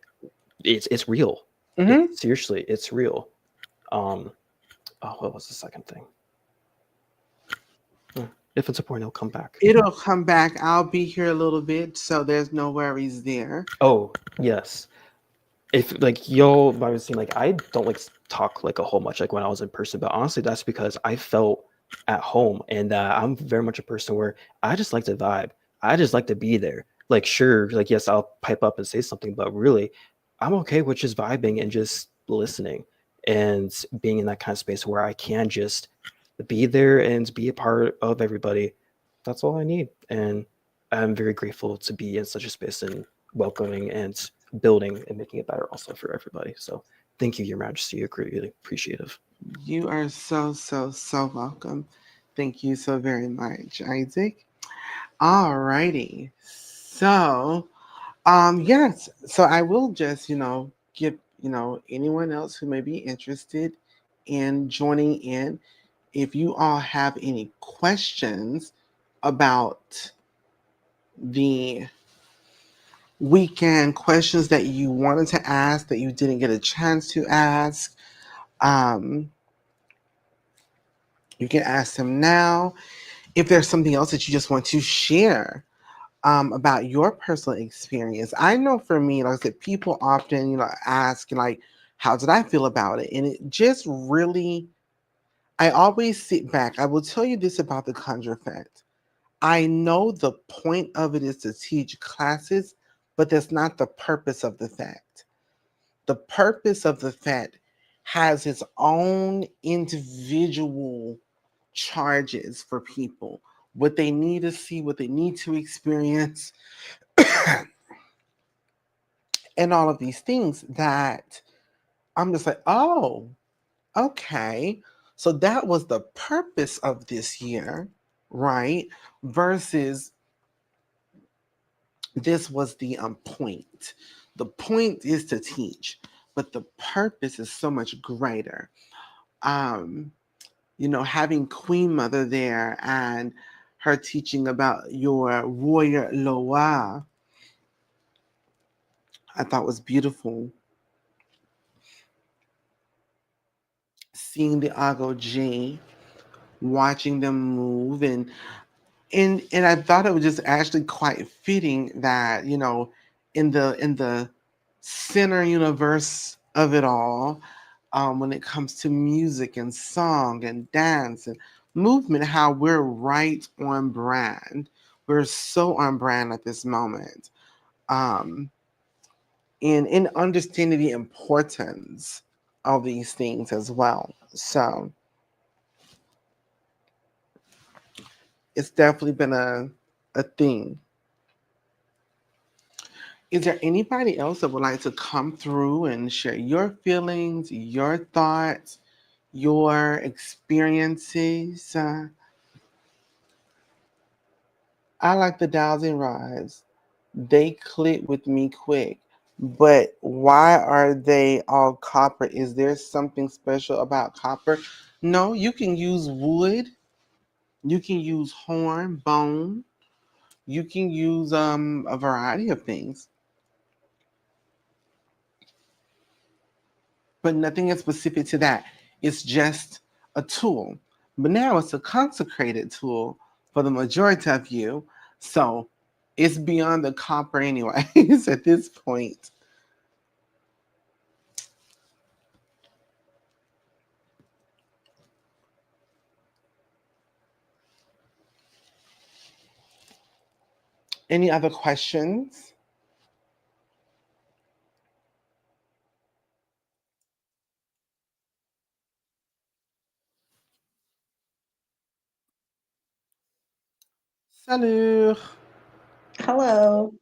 It's real. It's Mhm. seriously, it's real. Um, oh, what was the second thing? Hmm, if it's important, it'll come back. It'll come back. I'll be here a little bit, so there's no worries there. Oh, yes. If like y'all might have seen, like I don't like talk like a whole much like when I was in person, but honestly, that's because I felt at home, and I'm very much a person where I just like to vibe. I just like to be there. Like, sure, like yes, I'll pipe up and say something, but really, I'm okay with just vibing and just listening and being in that kind of space where I can just be there and be a part of everybody. That's all I need, and I'm very grateful to be in such a space and welcoming and building and making it better also for everybody. So thank you, Your Majesty. You're greatly appreciative. You are so, so, so welcome. Thank you so very much, Isaac. Alrighty. So, yes. So I will just, give, anyone else who may be interested in joining in, if you all have any questions about the weekend, questions that you wanted to ask that you didn't get a chance to ask, um, you can ask them now. If there's something else that you just want to share about your personal experience, I know for me, like I said, people often, ask like, how did I feel about it? And it just really, I always sit back. I will tell you this about the Conjure Fete. I know the point of it is to teach classes, but that's not the purpose of the fact. The purpose of the Fete has its own individual charges for people, what they need to see, what they need to experience, and all of these things that I'm just like, oh, okay. So that was the purpose of this year, right? Versus this was the point. The point is to teach, but the purpose is so much greater. Um, having Queen Mother there and her teaching about your warrior Loa, I thought was beautiful. Seeing the Ago G, watching them move, and I thought it was just actually quite fitting that in the center universe of it all, when it comes to music and song and dance and movement, how we're right on brand. We're so on brand at this moment. Um, and in understanding the importance of these things as well. So it's definitely been a thing. Is there anybody else that would like to come through and share your feelings, your thoughts, your experiences? I like the dowsing rods. They click with me quick. But why are they all copper? Is there something special about copper? No, you can use wood. You can use horn, bone. You can use a variety of things, but nothing is specific to that. It's just a tool. But now it's a consecrated tool for the majority of you. So it's beyond the copper, anyways, at this point. Any other questions? Salut. Hello.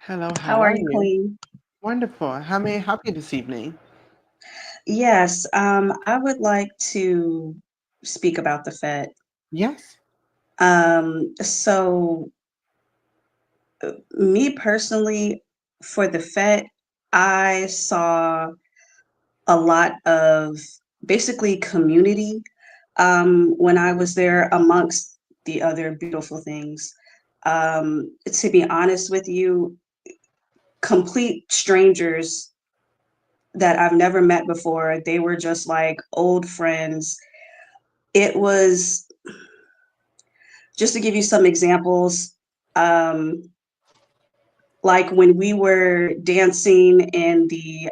Hello, how How are are you, you? Queen? Wonderful. How may I help you this evening? Yes, I would like to speak about the Fed. Yes. So me personally, for the Fed, I saw a lot of basically community when I was there, amongst the other beautiful things. To be honest with you, complete strangers that I've never met before. They were just like old friends. It was, just to give you some examples, um, like when we were dancing in the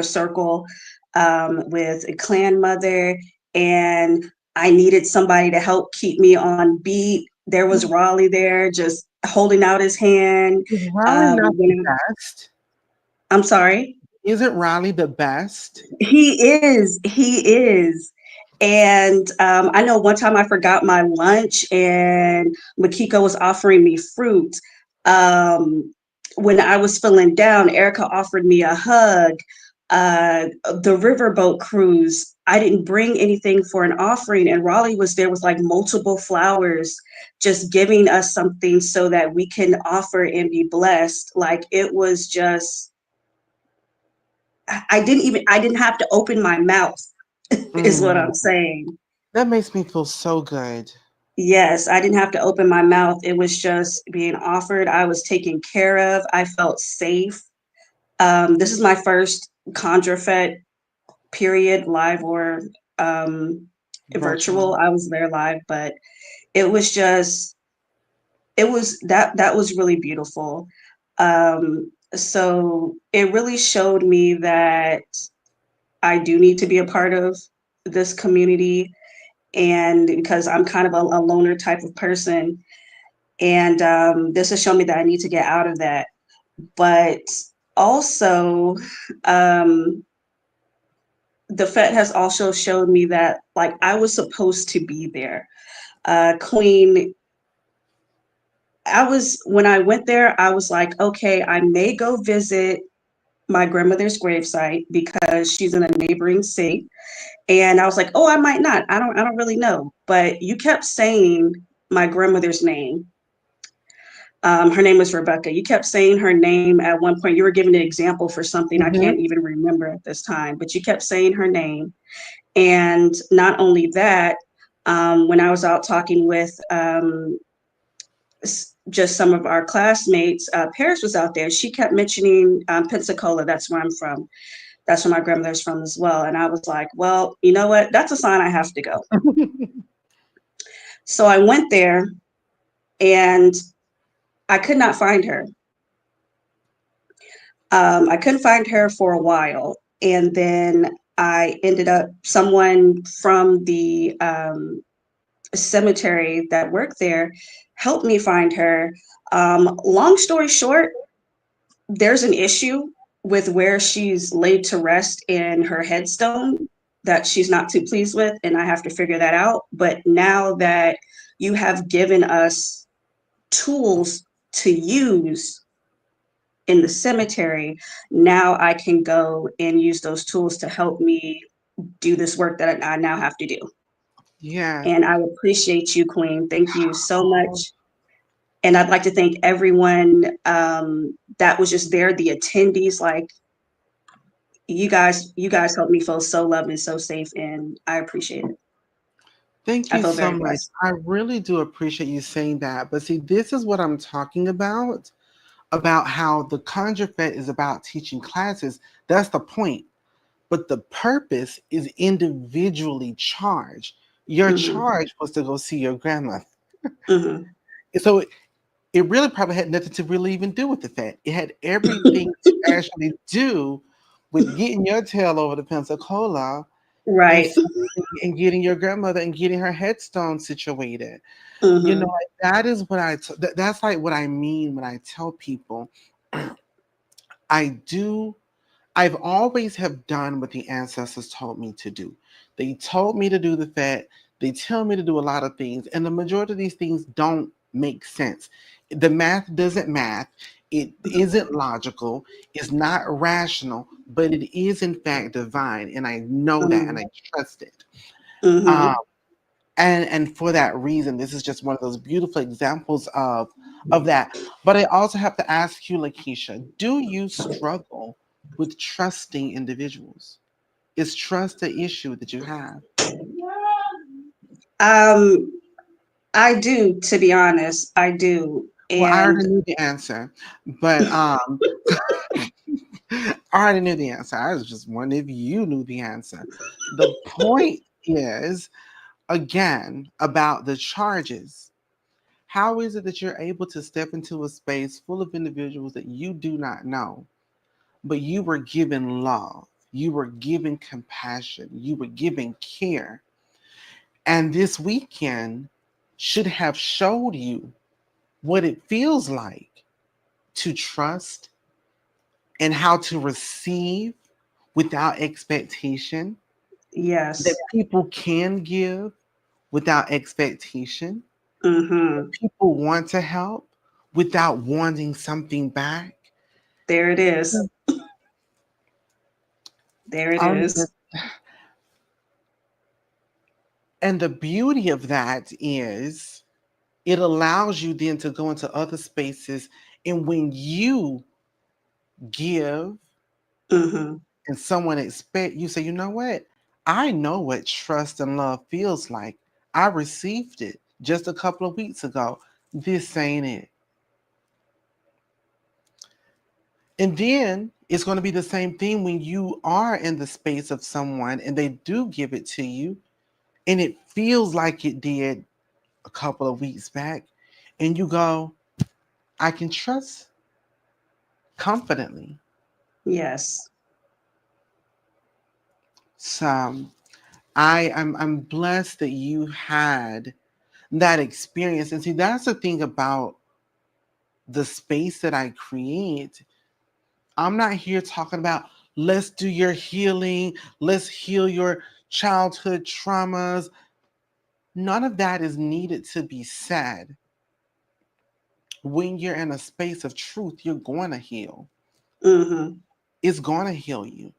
circle with a clan mother, and I needed somebody to help keep me on beat. There was Raleigh there, just holding out his hand. Is Raleigh not the When best? I'm sorry. Isn't Raleigh the best? He is. And I know one time I forgot my lunch and Makiko was offering me fruit. Um, when I was feeling down, Erica offered me a hug. The riverboat cruise, I didn't bring anything for an offering, and Raleigh was there with like multiple flowers, just giving us something so that we can offer and be blessed. Like it was just, I didn't have to open my mouth, is what Mm, I'm saying. that makes me feel so good. Yes, I didn't have to open my mouth. It was just being offered. I was taken care of. I felt safe. This is my first Conjure Fete period, live or um, virtual. Virtual. I was there live, but it was just, that was really beautiful. So it really showed me that I do need to be a part of this community, and because I'm kind of a loner type of person, and this has shown me that I need to get out of that. But also, um, the Fed has also showed me that like I was supposed to be there. Queen, I was when I went there, I was like, okay, I may go visit my grandmother's gravesite because she's in a neighboring city. And I was like, oh, I might not. I don't really know. But you kept saying my grandmother's name. Her name was Rebecca. You kept saying her name at one point. You were giving an example for something I Hmm. can't even remember at this time, but you kept saying her name. And not only that, when I was out talking with just some of our classmates, Paris was out there. She kept mentioning Pensacola. That's where I'm from. That's where my grandmother's from as well. And I was like, well, you know what? That's a sign I have to go. So I went there and I could not find her. I couldn't find her for a while. And then I ended up, someone from the cemetery that worked there helped me find her. Long story short, there's an issue with where she's laid to rest in her headstone that she's not too pleased with, and I have to figure that out. But now that you have given us tools to use in the cemetery, now I can go and use those tools to help me do this work that I now have to do. Yes. And I appreciate you, Queen. Thank you so much. And I'd like to thank everyone that was just there, the attendees. Like you guys helped me feel so loved and so safe, and I appreciate it. Thank I you feel so very much. blessed. I really do appreciate you saying that. But see, this is what I'm talking about how the Conjure Fed is about teaching classes. That's the point. But the purpose is individually charged. Your Hmm. charge was to go see your grandmother. Hmm. So it really probably had nothing to really even do with the Fed. It had everything to actually do with getting your tail over to Pensacola and Right. and getting your grandmother and getting her headstone situated. You know, Hmm. like, that is what that's like what I mean when I tell people I do I've always have done what the ancestors told me to do. They told me to do the Fed. They tell me to do a lot of things, and the majority of these things don't make sense. The math doesn't math. It isn't logical. It's not rational, but it is in fact divine, and I know that, and Hmm. I trust it. Um, Hmm. and for that reason, this is just one of those beautiful examples of that. But I also have to ask you, Lakeisha, do you struggle with trusting individuals? Is trust the issue that you have? Um, I do, to be honest, I do. Well, I And already knew the answer, but I already knew the answer. I was just wondering if you knew the answer. The point is, again, about the charges. How is it that you're able to step into a space full of individuals that you do not know, but you were given love, you were given compassion, you were given care, and this weekend should have showed you what it feels like to trust and how to receive without expectation, that yes. people can give without expectation, that Mm-hmm. people want to help without wanting something back. There it is. There it I'm is. just, and the beauty of that is it allows you then to go into other spaces. And when you give Mm-hmm. and someone expect, you say, you know what? I know what trust and love feels like. I received it just a couple of weeks ago. This ain't it. And then it's going to be the same thing when you are in the space of someone and they do give it to you and it feels like it did a couple of weeks back. And you go, I can trust confidently. Yes. So I'm blessed that you had that experience. And see, that's the thing about the space that I create. I'm not here talking about let's do your healing, let's heal your childhood traumas. None of that is needed to be said. When you're in a space of truth, you're going to heal. Mm-hmm. It's going to heal you.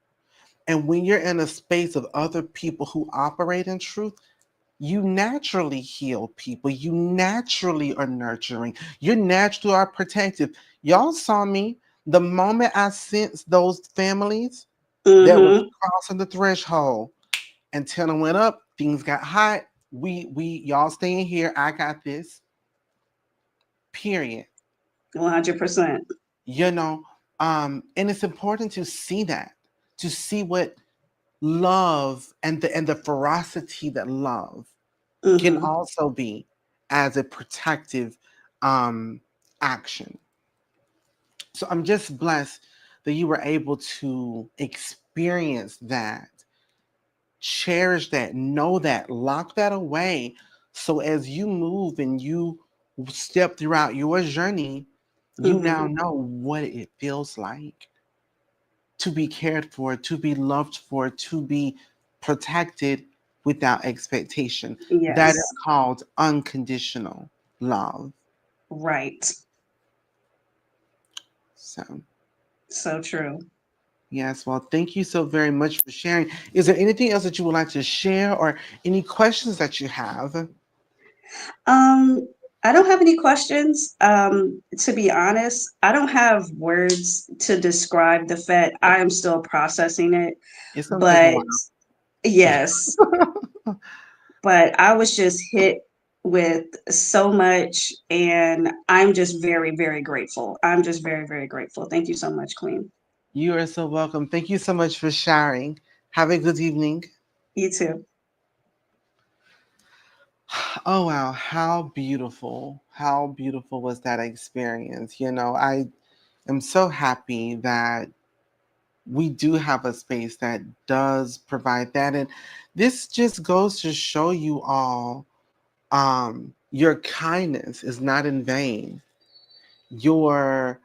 And when you're in a space of other people who operate in truth, you naturally heal people. You naturally are nurturing. You naturally are protective. Y'all saw me the moment I sensed those families that was Mm-hmm. crossing the threshold. Antenna went up, things got hot. We y'all staying here. I got this. Period. 100%. You know, and it's important to see that, to see what love and the ferocity that love can Mm-hmm. also be as a protective um, action. So I'm just blessed that you were able to experience that, cherish that, know that, lock that away. So as you move and you step throughout your journey, you Mm-hmm. now know what it feels like to be cared for, to be loved for, to be protected without expectation. That is Yes. called unconditional love. Right. So, So true. yes, well, thank you so very much for sharing. Is there anything else that you would like to share or any questions that you have? Um, I don't have any questions. To be honest, I don't have words to describe the Fete. I am still processing it, It's going to take a but while. yes, but I was just hit with so much, and I'm just very, very grateful. I'm just very, very grateful. Thank you so much, Queen. You are so welcome. Thank you so much for sharing. Have a good evening. You too. Oh, wow. How beautiful. How beautiful was that experience? I am so happy that we do have a space that does provide that. And this just goes to show you all your kindness is not in vain. Your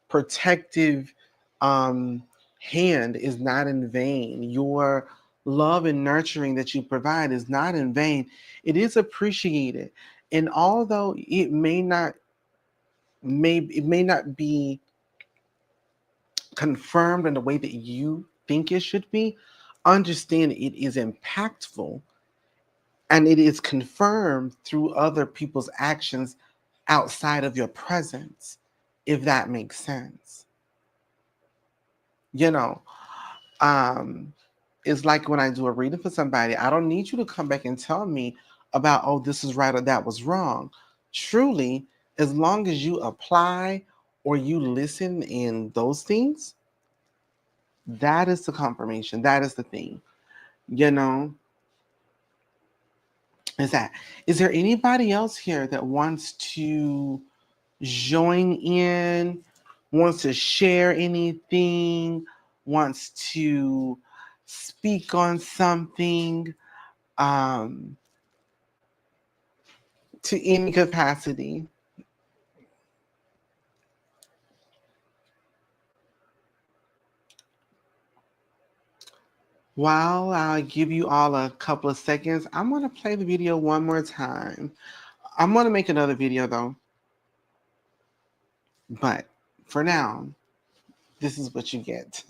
protective um, hand is not in vain. Your love and nurturing that you provide is not in vain. It is appreciated. And although it may not be confirmed in the way that you think it should be, understand it is impactful and it is confirmed through other people's actions outside of your presence, if that makes sense. You know, um, it's like when I do a reading for somebody, I don't need you to come back and tell me about, oh, this is right or that was wrong. Truly, as long as you apply or you listen in those things, that is the confirmation. That is the thing. You know, is that, is there anybody else here that wants to join in, wants to share anything, wants to speak on something, um, to any capacity? While I'll give you all a couple of seconds, I'm going to play the video one more time. I'm going to make another video though, but for now, this is what you get.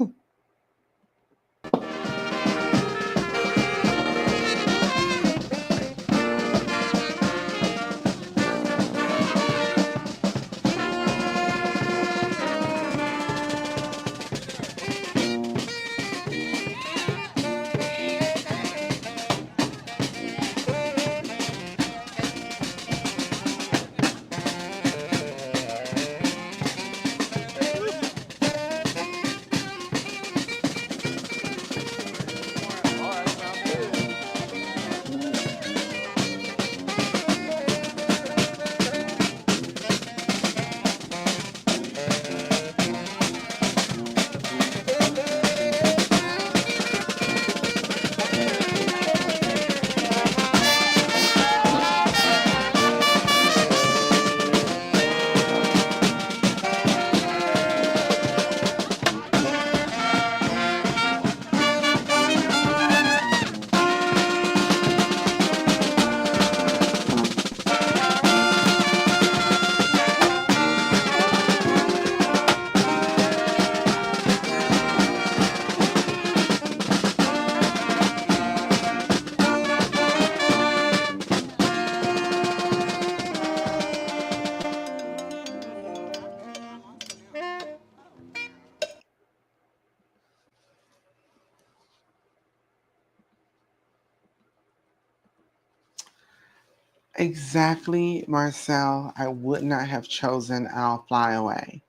Exactly, Marcel. I would not have chosen I'll Fly Away.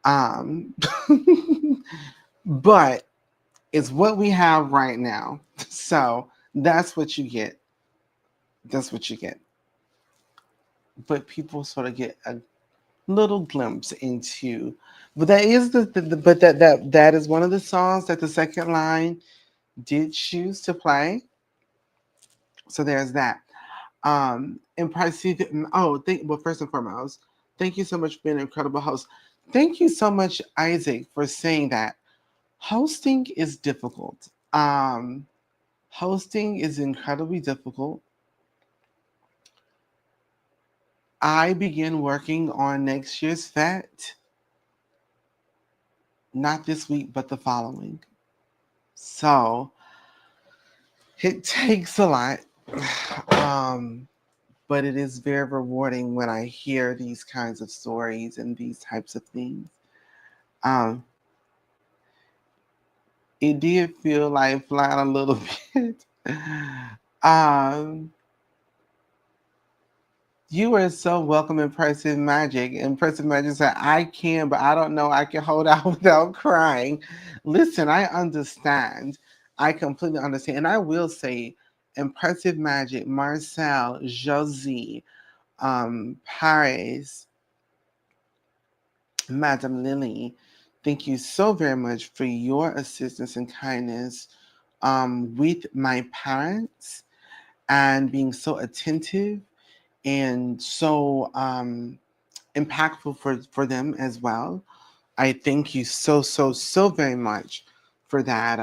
Um, but it's what we have right now. So that's what you get. That's what you get. But people sort of get a little glimpse into. But that is but that is one of the songs that the second line did choose to play. So there's that. And Pricey, well, first and foremost, thank you so much for being an incredible host. Thank you so much, Isaac, for saying that hosting is difficult. Hosting is incredibly difficult. I begin working on next year's Fete, not this week, but the following. So it takes a lot. Um, but it is very rewarding when I hear these kinds of stories and these types of things. Um, it did feel like flying a little bit. um, you are so welcome, Impressive Magic. Impressive Magic said, I can, but I don't know I can hold out without crying. Listen, I understand. I completely understand. And I will say, Impressive Magic, Marcel, Josie, Paris, Madam Lily, thank you so very much for your assistance and kindness with my parents and being so attentive and so impactful for them as well. I thank you so very much for that.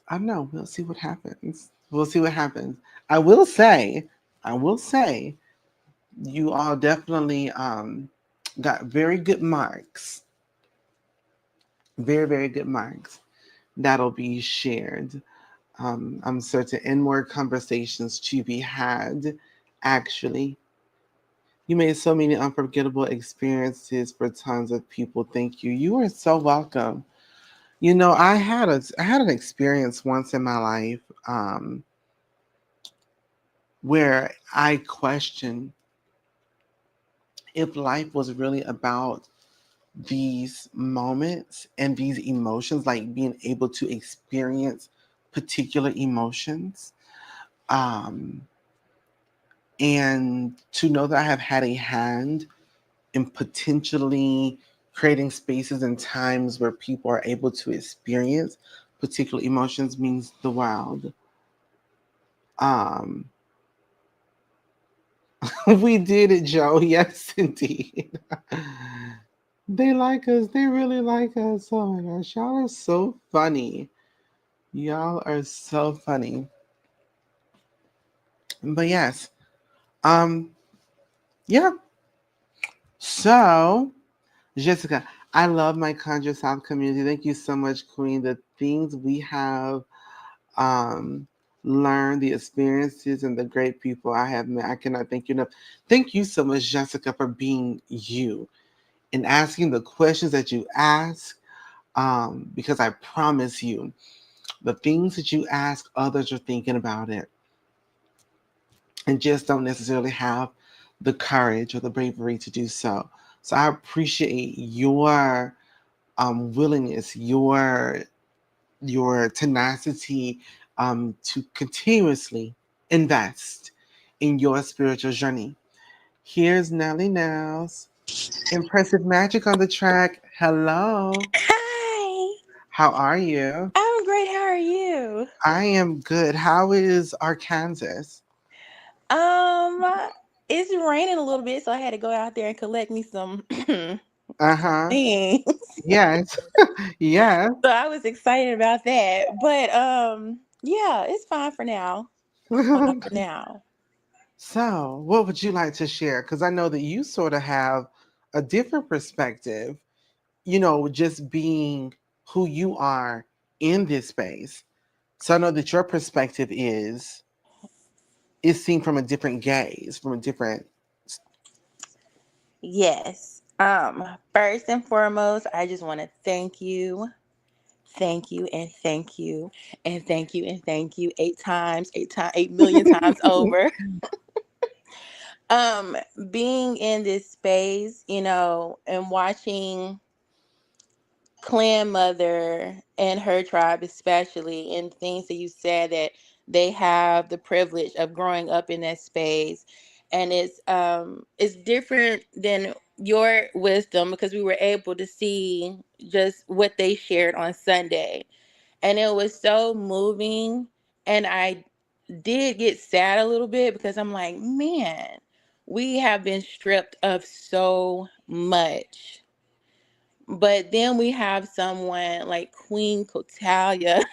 I don't know. We'll see what happens. We'll see what happens. I will say, I will say, you all definitely got very good marks. Very good marks. That'll be shared. I'm certain, and more conversations to be had, actually. You made so many unforgettable experiences for tons of people. Thank you. You are so welcome. You know, I had an experience once in my life where I questioned if life was really about these moments and these emotions, like being able to experience particular emotions. Um, and to know that I have had a hand in potentially creating spaces and times where people are able to experience particular emotions means the world. Um, we did it, Joe. Yes, indeed. They like us. They really like us. Oh my gosh, y'all are so funny. Y'all are so funny. But yes, um, yeah. So, Jessica, I love my Conjure South community. Thank you so much, Queen. The things we have um learned, the experiences, and the great people I have met. I cannot thank you enough. Thank you so much, Jessica, for being you and asking the questions that you ask. Because I promise you, the things that you ask, others are thinking about it and just don't necessarily have the courage or the bravery to do so. So I appreciate your willingness, your tenacity to continuously invest in your spiritual journey. Here's Nellie Nels. Impressive magic on the track. Hello. Hi, How are you? I'm great. How are you? I am good. How is Arkansas? Um, it's raining a little bit, so I had to go out there and collect me some Uh huh. things. Yes. Yes. So I was excited about that. But yeah, it's fine for now. It's fine for now. So, what would you like to share? Because I know that you sort of have a different perspective, just being who you are in this space. So I know that your perspective is seen from a different gaze, from a different. Yes. First and foremost, I just want to thank you, and thank you, and thank you, and thank you 8 times, 8 million times over. um Being in this space, and watching clan mother and her tribe, especially, and things that you said, that they have the privilege of growing up in that space, and it's different than your wisdom, because we were able to see just what they shared on Sunday, and it was so moving. And I did get sad a little bit, because I'm like, man, we have been stripped of so much. But then we have someone like Queen Cotalia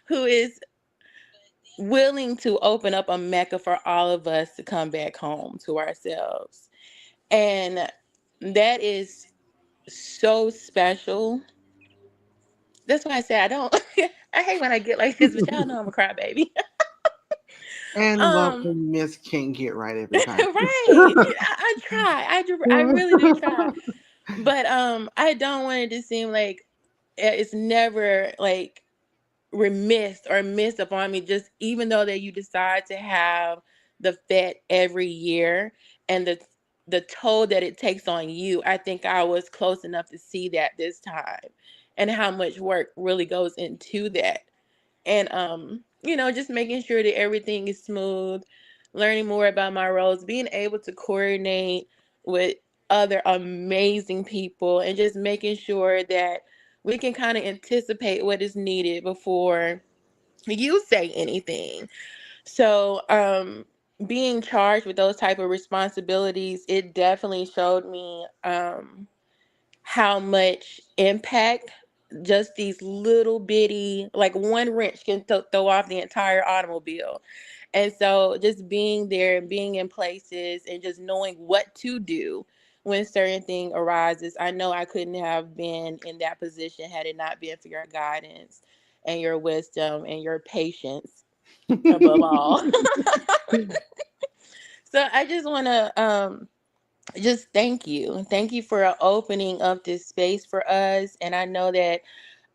who is willing to open up a Mecca for all of us to come back home to ourselves. And that is so special. That's why I say I don't I hate when I get like this, but y'all know I'm a crybaby. And um welcome, Miss Can't Get Right every time. right. I try. I really do try. But I don't want it to seem like it's never like remiss or missed upon me, just even though that you decide to have the Fete every year, and the toll that it takes on you. I think I was close enough to see that this time, and how much work really goes into that. And just making sure that everything is smooth, learning more about my roles, being able to coordinate with other amazing people, and just making sure that we can kind of anticipate what is needed before you say anything. So being charged with those type of responsibilities, it definitely showed me how much impact just these little bitty, like one wrench can throw off the entire automobile. And so just being there and being in places and just knowing what to do when certain thing arises. I know I couldn't have been in that position had it not been for your guidance and your wisdom and your patience above all. So I just want to just thank you. Thank you for opening up this space for us. And I know that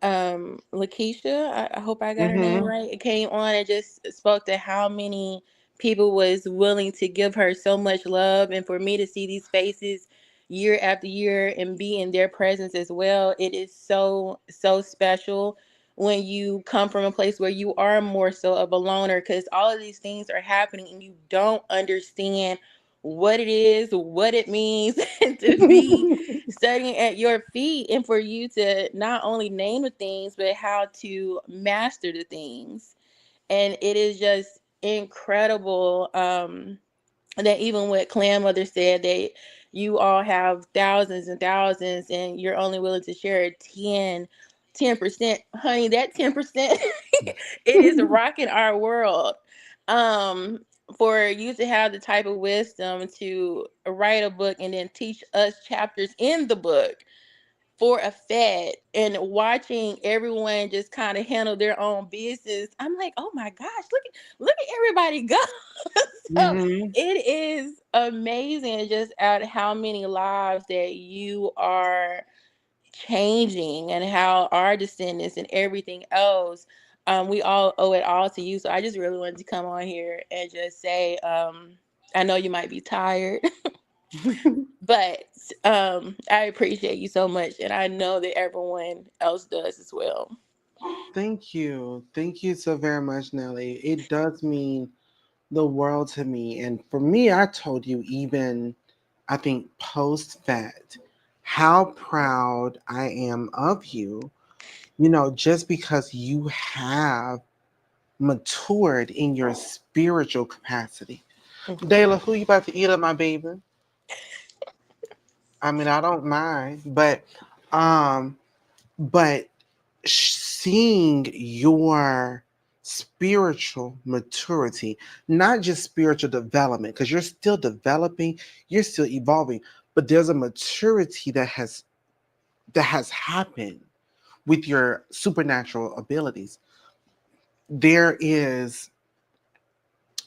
Lakeisha, I hope I got her name Mm-hmm. right, it came on and just spoke to how many people was willing to give her so much love. And for me to see these faces year after year and be in their presence as well, it is so special when you come from a place where you are more so of a loner, because all of these things are happening and you don't understand what it is, what it means, and to be studying at your feet, and for you to not only name the things but how to master the things. And it is just incredible, that even what clan mother said, that you all have thousands and thousands and you're only willing to share 10%. Honey, that 10%, it is rocking our world. um for you to have the type of wisdom to write a book and then teach us chapters in the book for a fed, and watching everyone just kind of handle their own business, I'm like, oh my gosh, look at everybody go. So Mm-hmm. it is amazing just at how many lives that you are changing, and how our descendants and everything else, we all owe it all to you. So I just really wanted to come on here and just say, I know you might be tired, but I appreciate you so much, and I know that everyone else does as well. Thank you. Thank you so very much, Nelly. It does mean the world to me. And for me, I told you even, I think, post vet, how proud I am of you, just because you have matured in your spiritual capacity. Dayla, who you about to eat up, my baby? I mean, I don't mind, um, but seeing your spiritual maturity, not just spiritual development, because you're still developing, you're still evolving, but there's a maturity that has happened with your supernatural abilities. There is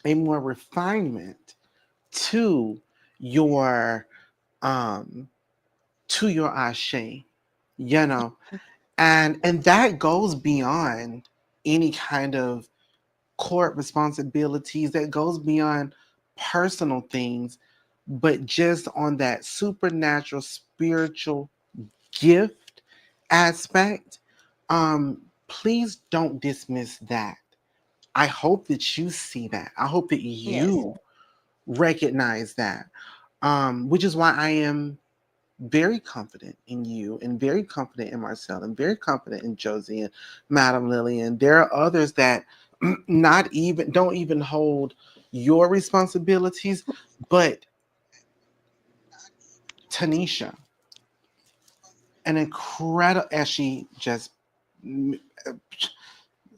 a more refinement to your um ashe, you know, and that goes beyond any kind of court responsibilities, that goes beyond personal things, but just on that supernatural spiritual gift aspect. Please don't dismiss that. I hope that you see that. I hope that Yes. you recognize that. Which is why I am very confident in you and very confident in Marcel and very confident in Josie and Madam Lillian. There are others that not even don't even hold your responsibilities, but Tanisha, an incredible, as she just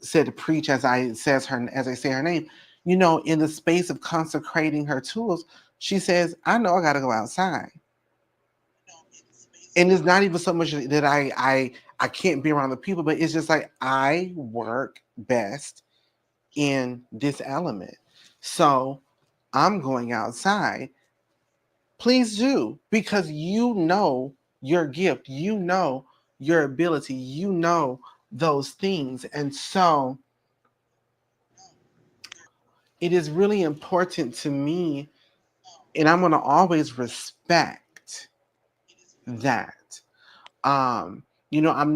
said to preach, as I say her name, in the space of consecrating her tools, she says, I know I gotta go outside. And it's not even so much that I can't be around the people, but it's just like I work best in this element. So I'm going outside. Please do, because your gift, your ability, those things. And so it is really important to me, and I'm going to always respect that. I'm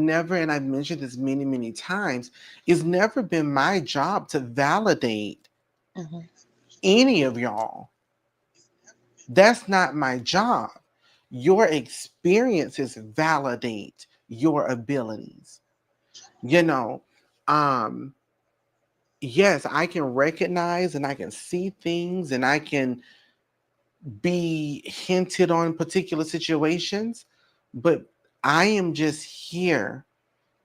never, and I've mentioned this many, many times, it's never been my job to validate Hmm. any of y'all. That's not my job. Your experiences validate your abilities. You know, um, yes, I can recognize and I can see things and I can be hinted on particular situations, but I am just here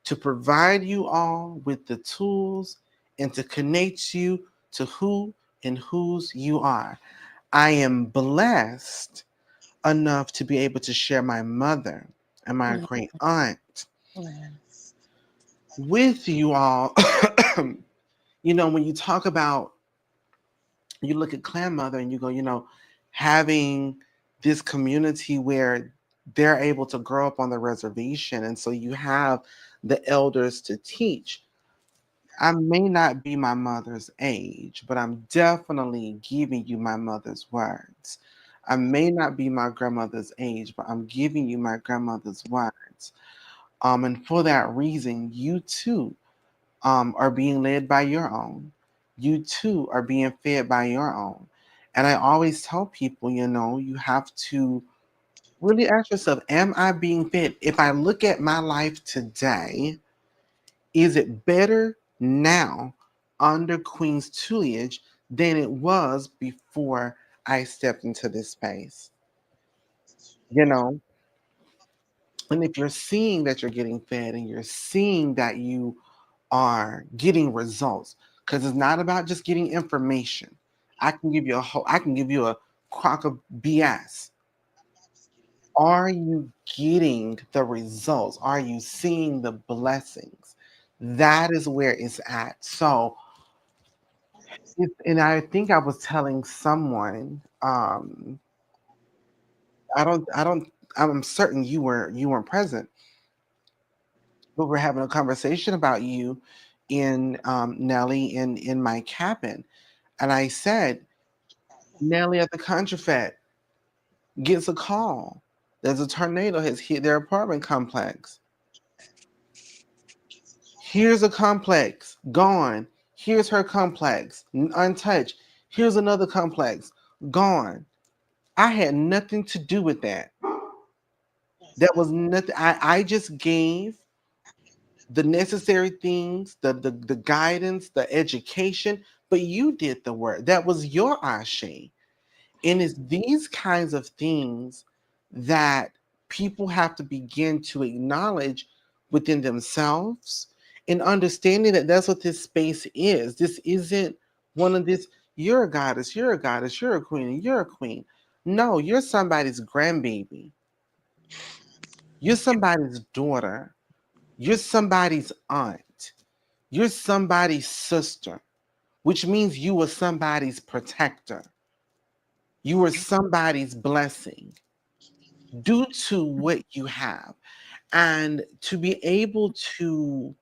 to provide you all with the tools and to connect you to who and whose you are. I am blessed enough to be able to share my mother and my Yeah. great aunt Yes. with you all. When you look at clan mother and you go, having this community where they're able to grow up on the reservation. And so you have the elders to teach. I may not be my mother's age, but I'm definitely giving you my mother's words. I may not be my grandmother's age, but I'm giving you my grandmother's words. And for that reason, you too are being led by your own. You too are being fed by your own. And I always tell people, you have to really ask yourself, am I being fed? If I look at my life today, is it better now under Queen's tutelage than it was before I stepped into this space? You know, and if you're seeing that you're getting fed and you're seeing that you are getting results, because it's not about just getting information. I can give you a crock of BS. Are you getting the results? Are you seeing the blessings? That is where it's at. So, and I think I was telling someone, I don't, I'm certain you weren't present, but we're having a conversation about you in Nelly in my cabin, and I said Nelly at the Conjure Fete gets a call. There's a tornado has hit their apartment complex. Here's a complex gone. Here's her complex untouched. Here's another complex gone. I had nothing to do with that. That was nothing. I just gave the necessary things, the guidance, the education, but you did the work. That was your ashe. And it's these kinds of things that people have to begin to acknowledge within themselves and understanding that that's what this space is. This isn't one of this, you're a goddess, you're a goddess, you're a queen, and you're a queen. No, you're somebody's grandbaby. You're somebody's daughter. You're somebody's aunt. You're somebody's sister, which means you were somebody's protector. You were somebody's blessing due to what you have. And to be able to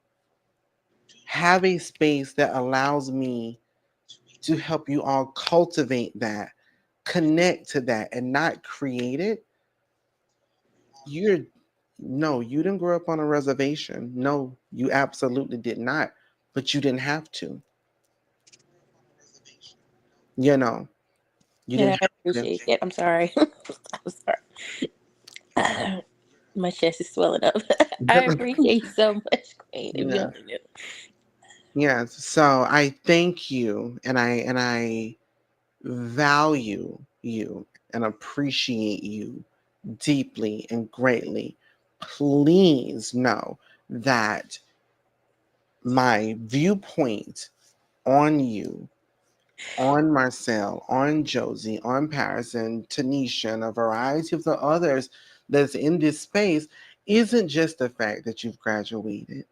have a space that allows me to help you all cultivate that, connect to that, and not create it, you're no, you didn't grow up on a reservation. No, you absolutely did not, but you didn't have to. You know, you And didn't I have to. appreciate it. I'm sorry. I'm sorry. My chest is swelling up. I appreciate you so much, Queen. If you Yeah. only knew. Yes. So I thank you and I value you and appreciate you deeply and greatly. Please know that my viewpoint on you, on Marcel, on Josie, on Paris, and Tanisha, and a variety of the others that's in this space isn't just the fact that you've graduated.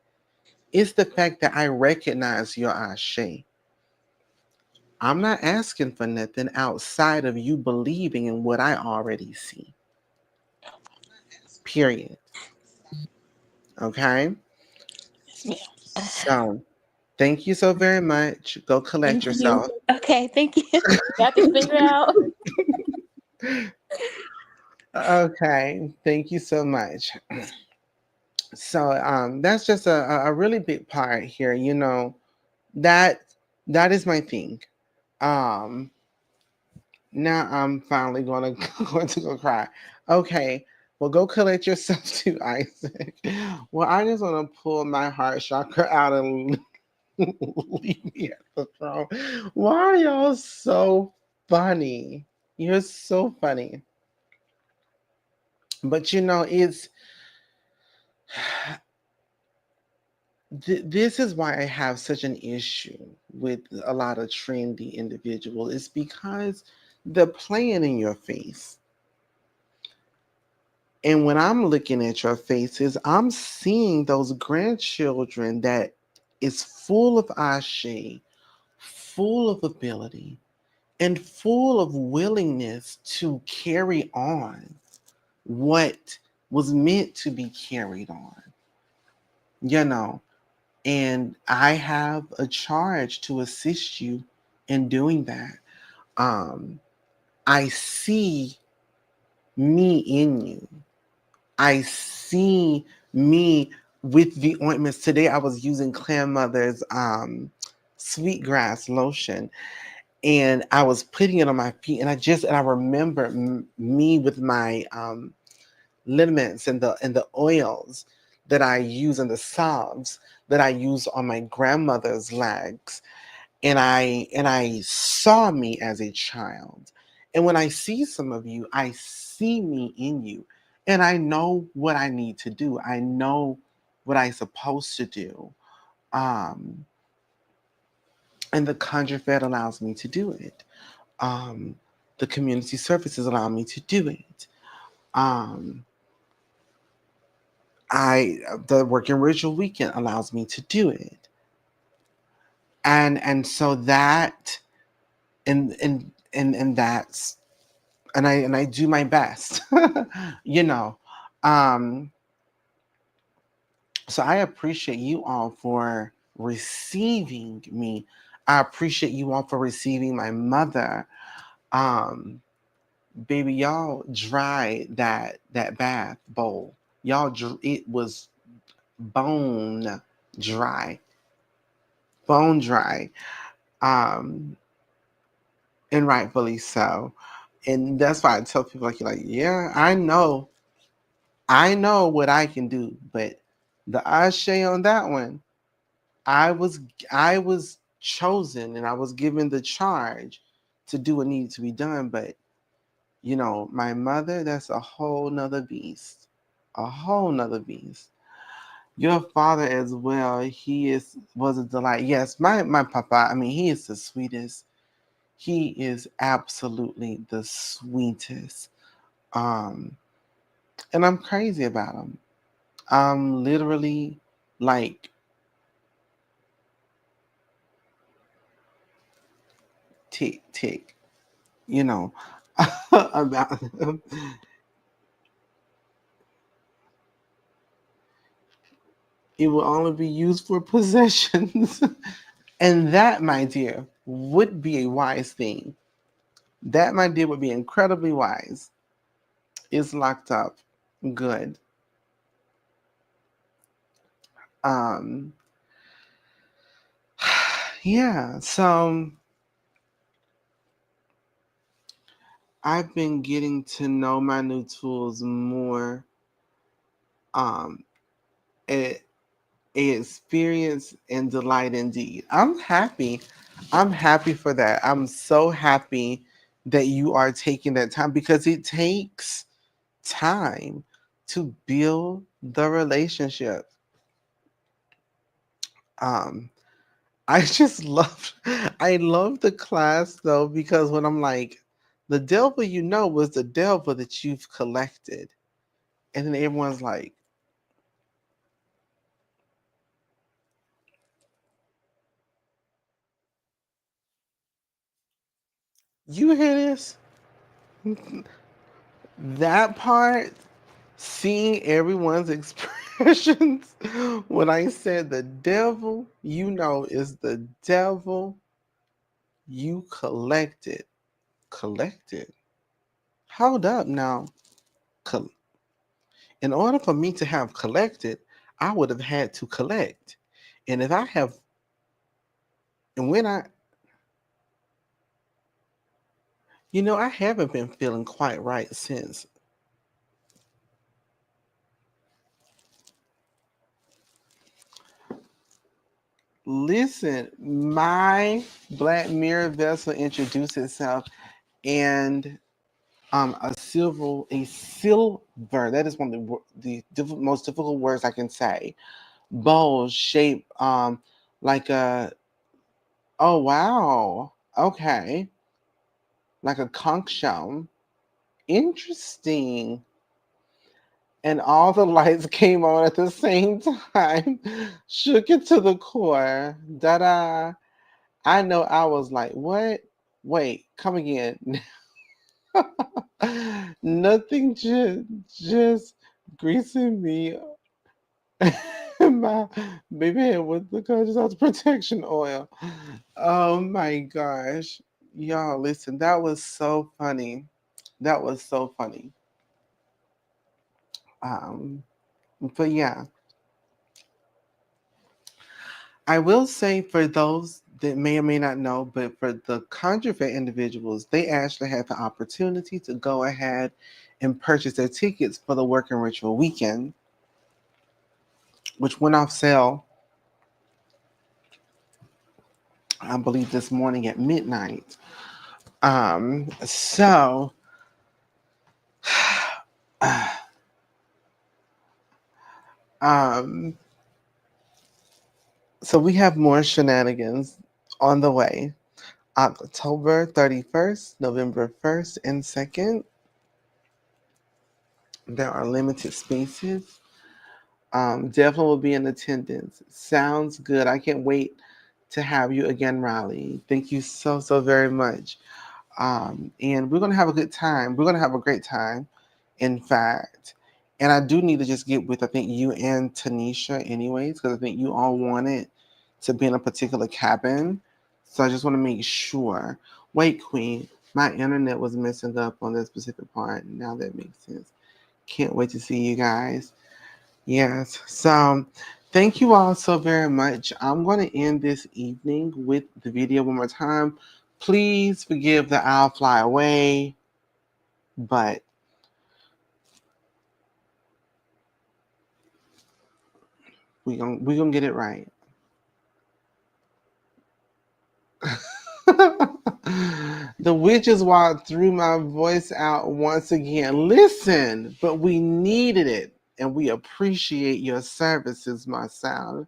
It's the fact that I recognize your ashe. I'm not asking for nothing outside of you believing in what I already see. Period. Okay? Yes, ma'am. So, thank you so very much. Go collect Thank you. yourself. Okay, thank you. Got this figured out. Okay, thank you so much. So, that's just a really big part here. That that is my thing. Um, Now I'm finally going to going to go cry. Okay, well, go collect yourself too, Isaac. Well, I just want to pull my heart chakra out and leave me at the throne. Why are y'all so funny? You're so funny. But it's this is why I have such an issue with a lot of trendy individuals. It's because they're playing in your face. And when I'm looking at your faces, I'm seeing those grandchildren that is full of ashe, full of ability, and full of willingness to carry on what was meant to be carried on, you know. And I have a charge to assist you in doing that. Um, I see me in you. I see me with the ointments. Today I was using Clan Mother's sweetgrass lotion, and I was putting it on my feet, and I remember me with my liniments and the oils that I use and the salves that I use on my grandmother's legs, and I saw me as a child. And when I see some of you, I see me in you. And I know what I need to do. I know what I'm supposed to do. Um, and the Conjure Fed allows me to do it. Um, the community services allow me to do it. Um, I the Working Ritual Weekend allows me to do it. And so that and that's and I do my best, you know. Um, so I appreciate you all for receiving me. I appreciate you all for receiving my mother. Um, Baby, y'all dry that bath bowl. It was bone dry, bone dry, um, and rightfully so. And that's why I tell people like, yeah, I know what I can do, but the ashe on that one, I was I was chosen and I was given the charge to do what needed to be done. But you know, my mother, that's a whole nother beast. A whole nother beast. Your father as well, he is was a delight. Yes, my papa, I mean, he is the sweetest. He is absolutely the sweetest. Um, and I'm crazy about him. I'm literally like tick tick, you know, about it will only be used for possessions. And that, my dear, would be a wise thing. That, my dear, would be incredibly wise. It's locked up. Good. Um yeah, so I've been getting to know my new tools more. Um a, a experience and delight indeed. I'm happy. I'm happy for that. I'm so happy that you are taking that time because it takes time to build the relationship. Um, I just love, I love the class though because when I'm like, the devil you know was the devil that you've collected, and then everyone's like, you hear this? That part, seeing everyone's expressions when I said the devil you know is the devil you collected. Collected? Hold up now. Col- In order for me to have collected, I would have had to collect. And if I have, and when I, you know, I haven't been feeling quite right since. Listen, my Black Mirror vessel introduced itself, and a silver. That is one of most difficult words I can say. Bowl shaped, like a. Oh wow. Okay, like a conch shell. Interesting. And all the lights came on at the same time, shook it to the core. Da da. I know I was like, what? Wait, come again. Nothing just greasing me my baby head with the Conscious House protection oil. Oh my gosh. Y'all, listen, that was so funny. That was so funny. Um, but yeah, I will say for those that may or may not know, but for the Conjure individuals, they actually had the opportunity to go ahead and purchase their tickets for the Work and Ritual weekend, which went off sale, I believe, this morning at midnight. So, um, so we have more shenanigans on the way. October 31st, November 1st, and 2nd. There are limited spaces. Definitely will be in attendance. Sounds good. I can't wait to have you again, Riley. Thank you so very much. And we're gonna have a good time. We're gonna have a great time, in fact. And I do need to just get with I think you and Tanisha, anyways, because I think you all wanted to be in a particular cabin. So I just want to make sure. Wait, Queen, my internet was messing up on this specific part. Now that makes sense. Can't wait to see you guys. Yes. So thank you all so very much. I'm going to end this evening with the video one more time. Please forgive the I'll fly away, but we gonna get it right. The witches walked through my voice out once again. Listen, but we needed it, and we appreciate your services, my sound.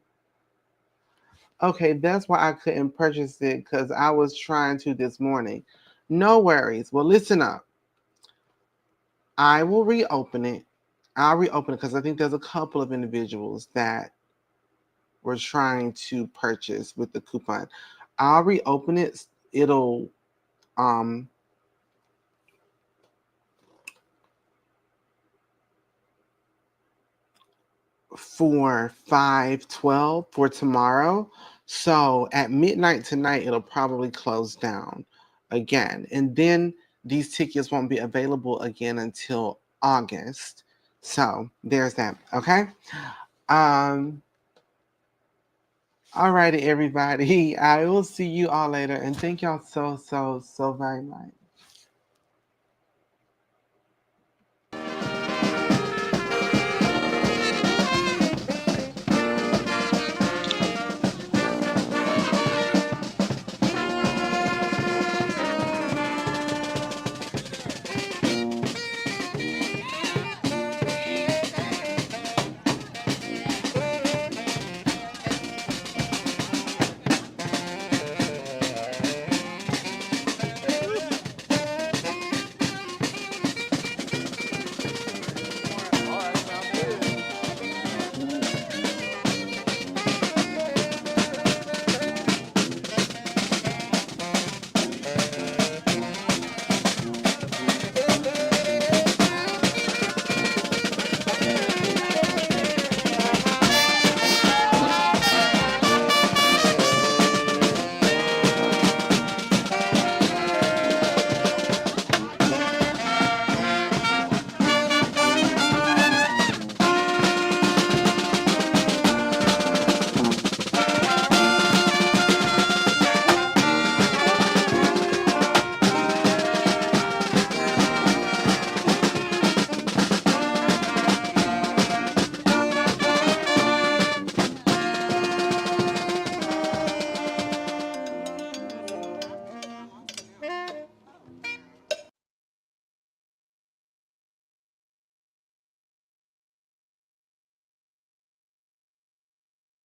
Okay, that's why I couldn't purchase it because I was trying to this morning. No worries. Well, listen up. I will reopen it. I'll reopen it because I think there's a couple of individuals that were trying to purchase with the coupon. I'll reopen it. It'll um for 5/12 for tomorrow. So at midnight tonight, it'll probably close down again. And then these tickets won't be available again until August. So there's that. Okay. Um, all righty, everybody. I will see you all later. And thank y'all so very much.